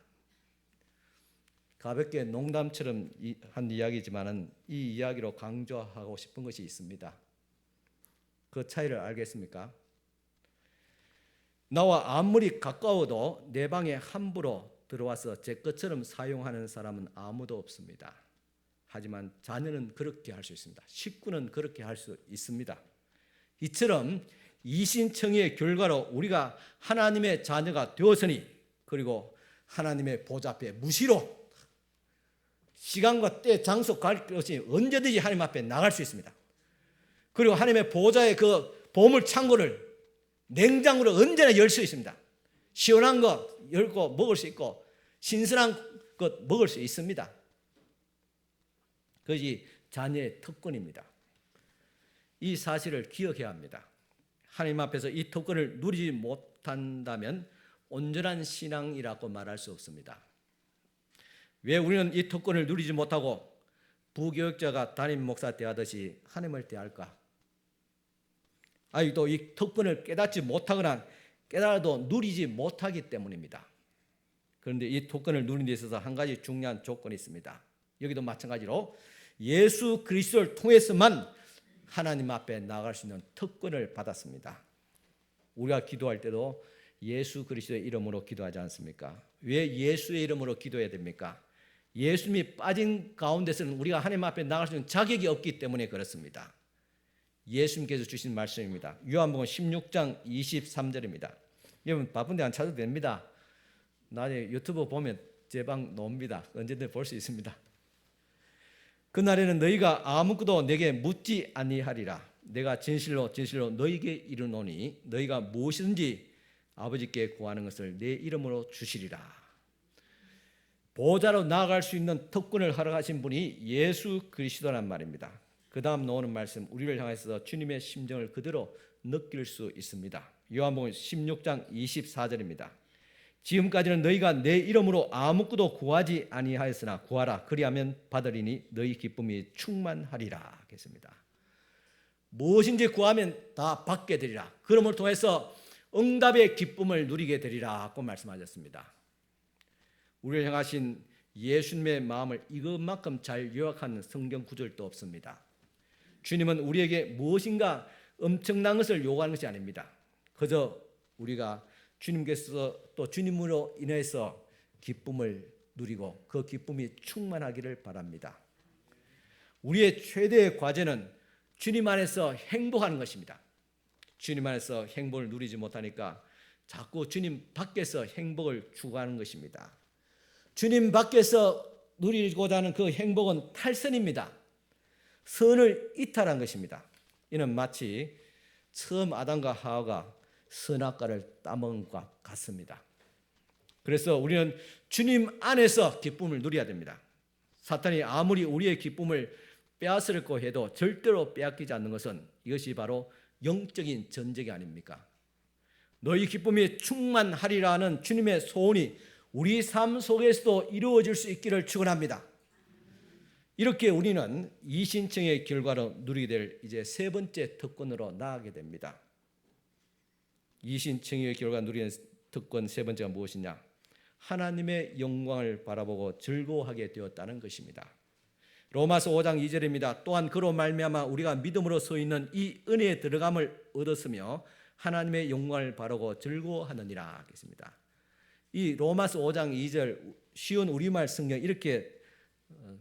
가볍게 농담처럼 한 이야기지만은 이 이야기로 강조하고 싶은 것이 있습니다. 그 차이를 알겠습니까? 나와 아무리 가까워도 내 방에 함부로 들어와서 제 것처럼 사용하는 사람은 아무도 없습니다. 하지만 자녀는 그렇게 할 수 있습니다. 식구는 그렇게 할 수 있습니다. 이처럼 이신청의의 결과로 우리가 하나님의 자녀가 되었으니 그리고 하나님의 보좌 앞에 무시로 시간과 때, 장소 갈 것이 언제든지 하나님 앞에 나갈 수 있습니다. 그리고 하나님의 보좌의 그 보물 창고를 냉장고를 언제나 열 수 있습니다. 시원한 거 열고 먹을 수 있고 신선한 것 먹을 수 있습니다. 그것이 자녀의 특권입니다. 이 사실을 기억해야 합니다. 하나님 앞에서 이 특권을 누리지 못한다면 온전한 신앙이라고 말할 수 없습니다. 왜 우리는 이 특권을 누리지 못하고 부교역자가 담임 목사 대하듯이 하나님을 대할까? 아직도 이 특권을 깨닫지 못하거나 깨달아도 누리지 못하기 때문입니다. 그런데 이 특권을 누리는 데 있어서 한 가지 중요한 조건이 있습니다. 여기도 마찬가지로 예수 그리스도를 통해서만 하나님 앞에 나아갈 수 있는 특권을 받았습니다. 우리가 기도할 때도 예수 그리스도의 이름으로 기도하지 않습니까? 왜 예수의 이름으로 기도해야 됩니까? 예수님이 빠진 가운데서는 우리가 하나님 앞에 나갈 수 있는 자격이 없기 때문에 그렇습니다. 예수님께서 주신 말씀입니다. 요한복음 16장 23절입니다. 여러분 바쁜데 안 찾아도 됩니다. 나중에 유튜브 보면 제 방 놓습니다. 언제든 볼 수 있습니다. 그날에는 너희가 아무것도 내게 묻지 아니하리라. 내가 진실로 진실로 너희에게 이르노니 너희가 무엇이든지 아버지께 구하는 것을 내 이름으로 주시리라. 보좌로 나아갈 수 있는 특권을 허락하신 분이 예수 그리스도란 말입니다. 그 다음 나오는 말씀 우리를 향해서 주님의 심정을 그대로 느낄 수 있습니다. 요한복음 16장 24절입니다. 지금까지는 너희가 내 이름으로 아무것도 구하지 아니하였으나 구하라 그리하면 받으리니 너희 기쁨이 충만하리라 했습니다. 무엇인지 구하면 다 받게 되리라. 그러므로 통해서 응답의 기쁨을 누리게 되리라고 말씀하셨습니다. 우리를 향하신 예수님의 마음을 이것만큼 잘 요약하는 성경 구절도 없습니다. 주님은 우리에게 무엇인가 엄청난 것을 요구하는 것이 아닙니다. 그저 우리가 주님께서 또 주님으로 인해서 기쁨을 누리고 그 기쁨이 충만하기를 바랍니다. 우리의 최대의 과제는 주님 안에서 행복하는 것입니다. 주님 안에서 행복을 누리지 못하니까 자꾸 주님 밖에서 행복을 추구하는 것입니다. 주님 밖에서 누리고자 하는 그 행복은 탈선입니다. 선을 이탈한 것입니다. 이는 마치 처음 아담과 하와가 선악과를 따먹은 것과 같습니다. 그래서 우리는 주님 안에서 기쁨을 누려야 됩니다. 사탄이 아무리 우리의 기쁨을 빼앗으려고 해도 절대로 빼앗기지 않는 것은 이것이 바로 영적인 전쟁이 아닙니까? 너희 기쁨이 충만하리라는 주님의 소원이 우리 삶 속에서도 이루어질 수 있기를 축원합니다. 이렇게 우리는 이신청의 결과로 누리게 될 이제 세 번째 특권으로 나아가게 됩니다. 이신청의 결과 누리는 특권 세 번째가 무엇이냐? 하나님의 영광을 바라보고 즐거워하게 되었다는 것입니다. 로마서 5장 2절입니다. 또한 그로 말미암아 우리가 믿음으로 서 있는 이 은혜에 들어감을 얻었으며 하나님의 영광을 바라고 즐거워하느니라 하겠습니다. 이 로마서 5장 2절 쉬운 우리말 성경 이렇게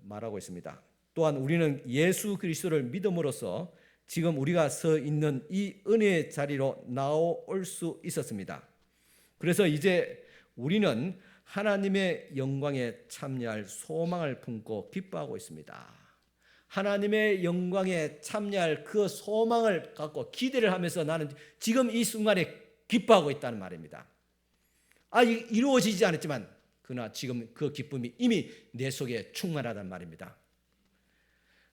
말하고 있습니다. 또한 우리는 예수 그리스도를 믿음으로써 지금 우리가 서 있는 이 은혜의 자리로 나올 수 있었습니다. 그래서 이제 우리는 하나님의 영광에 참여할 소망을 품고 기뻐하고 있습니다. 하나님의 영광에 참여할 그 소망을 갖고 기대를 하면서 나는 지금 이 순간에 기뻐하고 있다는 말입니다. 아직 이루어지지 않았지만 그러나 지금 그 기쁨이 이미 내 속에 충만하단 말입니다.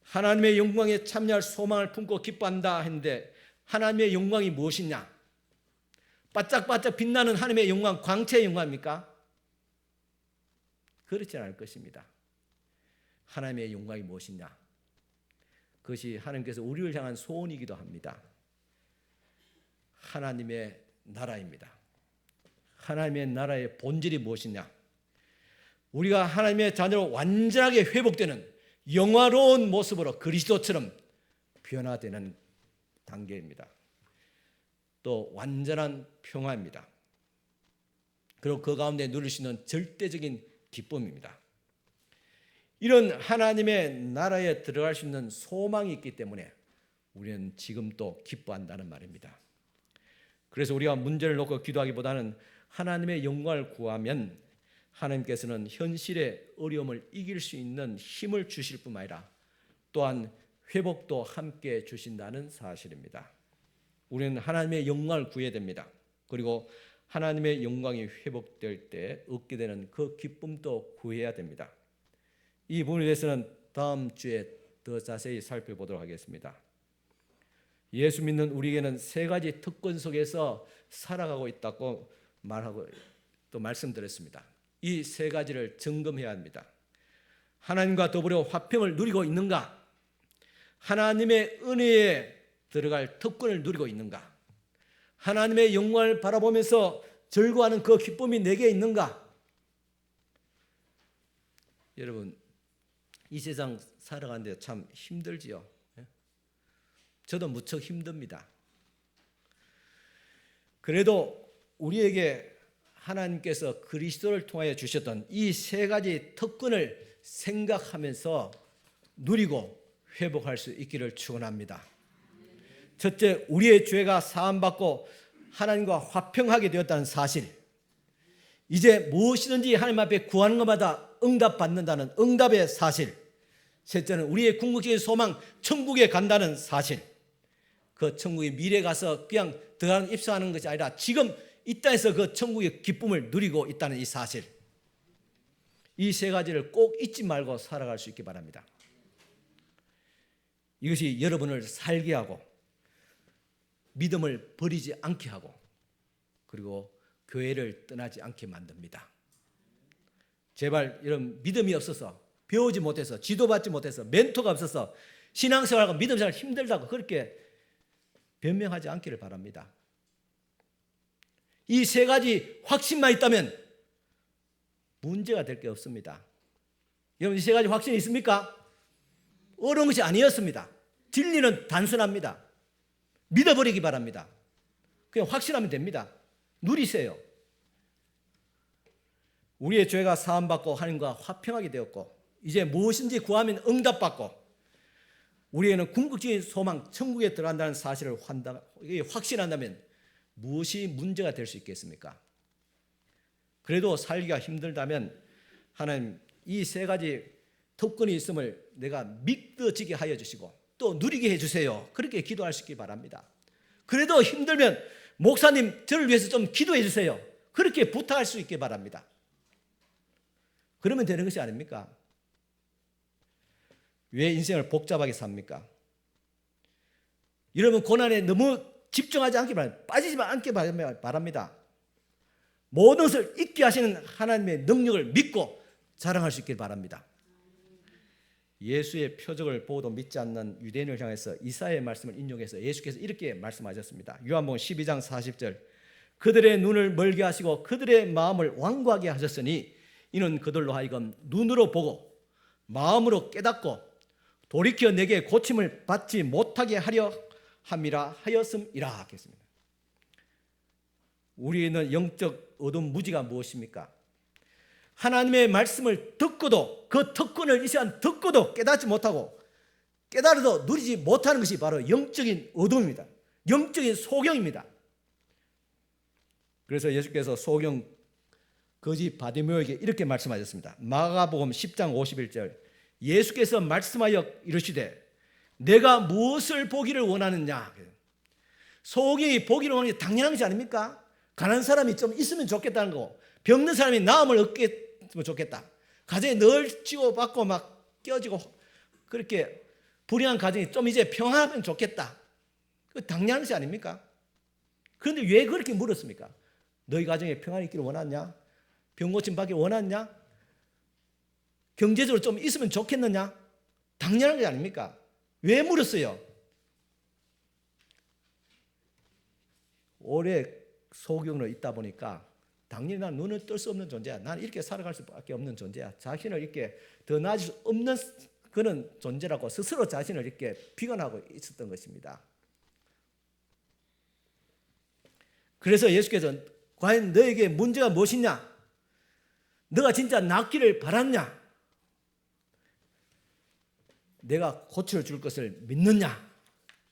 하나님의 영광에 참여할 소망을 품고 기뻐한다 했는데 하나님의 영광이 무엇이냐? 반짝반짝 빛나는 하나님의 영광, 광채의 영광입니까? 그렇지 않을 것입니다. 하나님의 영광이 무엇이냐? 그것이 하나님께서 우리를 향한 소원이기도 합니다. 하나님의 나라입니다. 하나님의 나라의 본질이 무엇이냐? 우리가 하나님의 자녀로 완전하게 회복되는 영화로운 모습으로 그리스도처럼 변화되는 단계입니다. 또 완전한 평화입니다. 그리고 그 가운데 누릴 수 있는 절대적인 기쁨입니다. 이런 하나님의 나라에 들어갈 수 있는 소망이 있기 때문에 우리는 지금도 기뻐한다는 말입니다. 그래서 우리가 문제를 놓고 기도하기보다는 하나님의 영광을 구하면 하나님께서는 현실의 어려움을 이길 수 있는 힘을 주실 뿐만 아니라 또한 회복도 함께 주신다는 사실입니다. 우리는 하나님의 영광을 구해야 됩니다. 그리고 하나님의 영광이 회복될 때 얻게 되는 그 기쁨도 구해야 됩니다. 이 부분에 대해서는 다음 주에 더 자세히 살펴보도록 하겠습니다. 예수 믿는 우리에게는 세 가지 특권 속에서 살아가고 있다고 말하고 또 말씀드렸습니다. 이 세 가지를 점검해야 합니다. 하나님과 더불어 화평을 누리고 있는가? 하나님의 은혜에 들어갈 특권을 누리고 있는가? 하나님의 영광을 바라보면서 즐거워하는 그 기쁨이 내게 있는가? 여러분, 이 세상 살아가는데 참 힘들지요. 저도 무척 힘듭니다. 그래도 우리에게 하나님께서 그리스도를 통하여 주셨던 이 세 가지 특권을 생각하면서 누리고 회복할 수 있기를 축원합니다. 첫째, 우리의 죄가 사함받고 하나님과 화평하게 되었다는 사실. 이제 무엇이든지 하나님 앞에 구하는 것마다 응답받는다는 응답의 사실. 셋째는 우리의 궁극적인 소망, 천국에 간다는 사실. 그 천국에 미래 가서 그냥 들어가는 입성하는 것이 아니라 지금 이 땅에서 그 천국의 기쁨을 누리고 있다는 이 사실. 이 세 가지를 꼭 잊지 말고 살아갈 수 있기 바랍니다. 이것이 여러분을 살게 하고 믿음을 버리지 않게 하고 그리고 교회를 떠나지 않게 만듭니다. 제발 이런 믿음이 없어서 배우지 못해서 지도받지 못해서 멘토가 없어서 신앙생활하고 믿음생활 힘들다고 그렇게 변명하지 않기를 바랍니다. 이 세 가지 확신만 있다면 문제가 될 게 없습니다. 여러분 이 세 가지 확신이 있습니까? 어려운 것이 아니었습니다. 진리는 단순합니다. 믿어버리기 바랍니다. 그냥 확신하면 됩니다. 누리세요. 우리의 죄가 사함받고 하나님과 화평하게 되었고 이제 무엇인지 구하면 응답받고 우리에는 궁극적인 소망, 천국에 들어간다는 사실을 확신한다면 무엇이 문제가 될 수 있겠습니까? 그래도 살기가 힘들다면 하나님 이 세 가지 특권이 있음을 내가 믿어지게 하여 주시고 또 누리게 해주세요. 그렇게 기도할 수 있기 바랍니다. 그래도 힘들면 목사님 저를 위해서 좀 기도해 주세요. 그렇게 부탁할 수 있기 바랍니다. 그러면 되는 것이 아닙니까? 왜 인생을 복잡하게 삽니까? 여러분 고난에 너무 집중하지 않기 바랍니다. 빠지지만 않기 바랍니다. 모든 것을 잊게 하시는 하나님의 능력을 믿고 자랑할 수 있길 바랍니다. 예수의 표적을 보고도 믿지 않는 유대인을 향해서 이사야의 말씀을 인용해서 예수께서 이렇게 말씀하셨습니다. 요한복음 12장 40절 그들의 눈을 멀게 하시고 그들의 마음을 완고하게 하셨으니 이는 그들로 하여금 눈으로 보고 마음으로 깨닫고 돌이켜 내게 고침을 받지 못하게 하려 함이라 하였음이라 하겠습니다. 우리는 영적 어둠 무지가 무엇입니까? 하나님의 말씀을 듣고도 그 특권을 이 시간 듣고도 깨닫지 못하고 깨달아도 누리지 못하는 것이 바로 영적인 어둠입니다. 영적인 소경입니다. 그래서 예수께서 소경 거지 바디메오에게 이렇게 말씀하셨습니다. 마가복음 10장 51절 예수께서 말씀하여 이르시되 내가 무엇을 보기를 원하느냐. 소경이 보기를 원하는 게 당연한 것이 아닙니까? 가난한 사람이 좀 있으면 좋겠다는 거, 병든 사람이 나음을 얻게 좋겠다. 가정에 늘 치고받고 막 깨어지고 그렇게 불행한 가정이 좀 이제 평안하면 좋겠다. 그 당연한 것이 아닙니까? 그런데 왜 그렇게 물었습니까? 너희 가정에 평안이 있기를 원하냐? 병 고침 받기 원하냐? 경제적으로 좀 있으면 좋겠느냐? 당연한 게 아닙니까? 왜 물었어요? 오래 소경으로 있다 보니까 당연히 난 눈을 뜰 수 없는 존재야. 난 이렇게 살아갈 수밖에 없는 존재야. 자신을 이렇게 더 나아질 수 없는 그런 존재라고 스스로 자신을 이렇게 비관하고 있었던 것입니다. 그래서 예수께서 과연 너에게 문제가 무엇이냐? 너가 진짜 낫기를 바랐냐? 내가 고치를 줄 것을 믿느냐?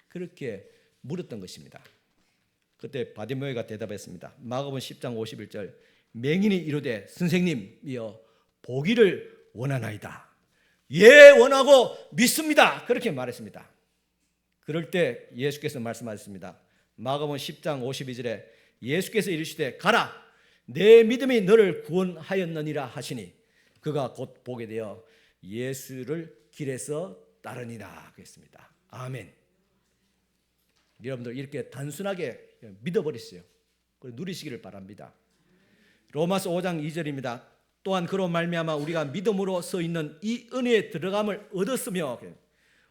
그렇게 물었던 것입니다. 그때 바디메오가 대답했습니다. 마가복음 10장 51절 맹인이 이르되 선생님이여 보기를 원하나이다. 예 원하고 믿습니다. 그렇게 말했습니다. 그럴 때 예수께서 말씀하셨습니다. 마가복음 10장 52절에 예수께서 이르시되 가라 내 믿음이 너를 구원하였느니라 하시니 그가 곧 보게 되어 예수를 길에서 따르니라 그랬습니다. 아멘. 여러분들 이렇게 단순하게 믿어버리세요. 누리시기를 바랍니다. 로마서 5장 2절입니다. 또한 그로 말미암아 우리가 믿음으로 서 있는 이 은혜에 들어감을 얻었으며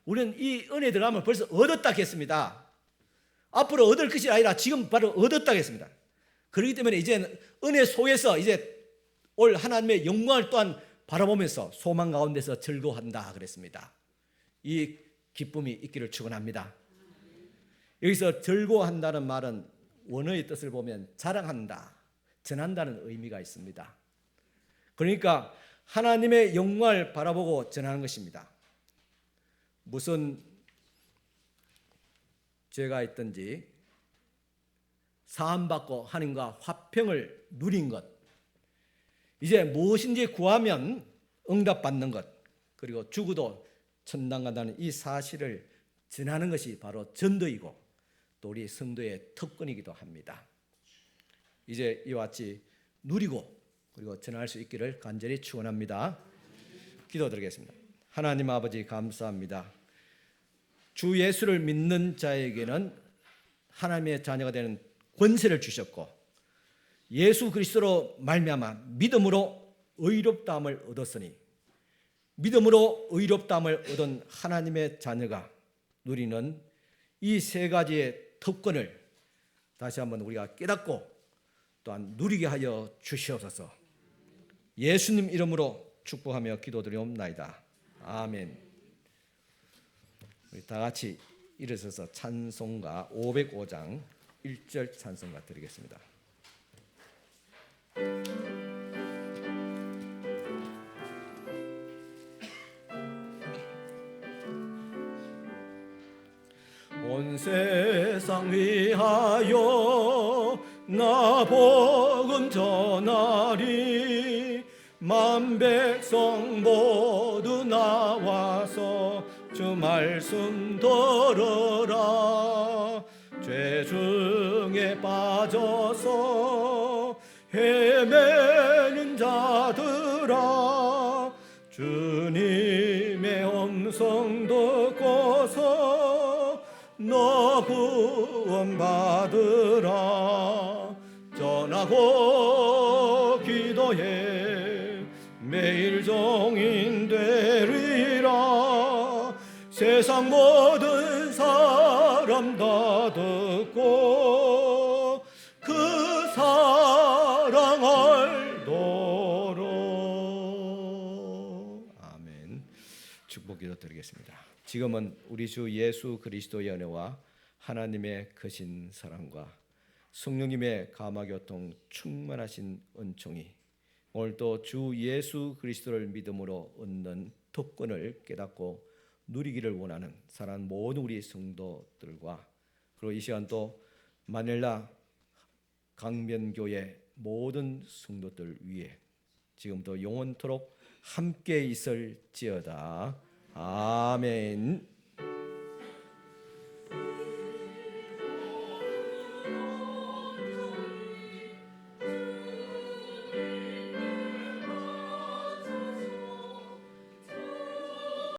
우리는 이 은혜에 들어감을 벌써 얻었다 했습니다. 앞으로 얻을 것이 아니라 지금 바로 얻었다 했습니다. 그렇기 때문에 이제 은혜 속에서 이제 올 하나님의 영광을 또한 바라보면서 소망 가운데서 즐거워한다 그랬습니다. 이 기쁨이 있기를 축원합니다. 여기서 즐거워한다는 말은 원어의 뜻을 보면 자랑한다, 전한다는 의미가 있습니다. 그러니까 하나님의 영광을 바라보고 전하는 것입니다. 무슨 죄가 있든지 사함받고 하나님과 화평을 누린 것, 이제 무엇인지 구하면 응답받는 것, 그리고 죽어도 천당 간다는 이 사실을 전하는 것이 바로 전도이고 또 우리 성도의 특권이기도 합니다. 이제 이와 같이 누리고 그리고 전할 수 있기를 간절히 축원합니다. 기도드리겠습니다. 하나님 아버지 감사합니다. 주 예수를 믿는 자에게는 하나님의 자녀가 되는 권세를 주셨고 예수 그리스도로 말미암아 믿음으로 의롭다함을 얻었으니 믿음으로 의롭다함을 얻은 하나님의 자녀가 누리는 이 세 가지의 특권을 다시 한번 우리가 깨닫고 또한 누리게 하여 주시옵소서. 예수님 이름으로 축복하며 기도드리옵나이다. 아멘. 우리 다 같이 일어서서 찬송가 505장 1절 찬송가 드리겠습니다. 세상 위하여 나 복음 전하리. 만 백성 모두 나와서 주 말씀 들으라. 죄 중에 빠져서 헤매는 자들아, 주님의 음성 듣고서 너 구원받으라. 전하고 기도해 매일 종인되리라. 세상 모든 사람 다 듣고 그 사랑 알도록. 아멘. 축복 기도 드리겠습니다. 지금은 우리 주 예수 그리스도의 은혜와 하나님의 크신 사랑과 성령님의 감화교통 충만하신 은총이 오늘도 주 예수 그리스도를 믿음으로 얻는 특권을 깨닫고 누리기를 원하는 사랑하는 모든 우리 성도들과, 그리고 이 시간 또 마닐라 강변교회 모든 성도들 위해 지금도 영원토록 함께 있을지어다. 아멘.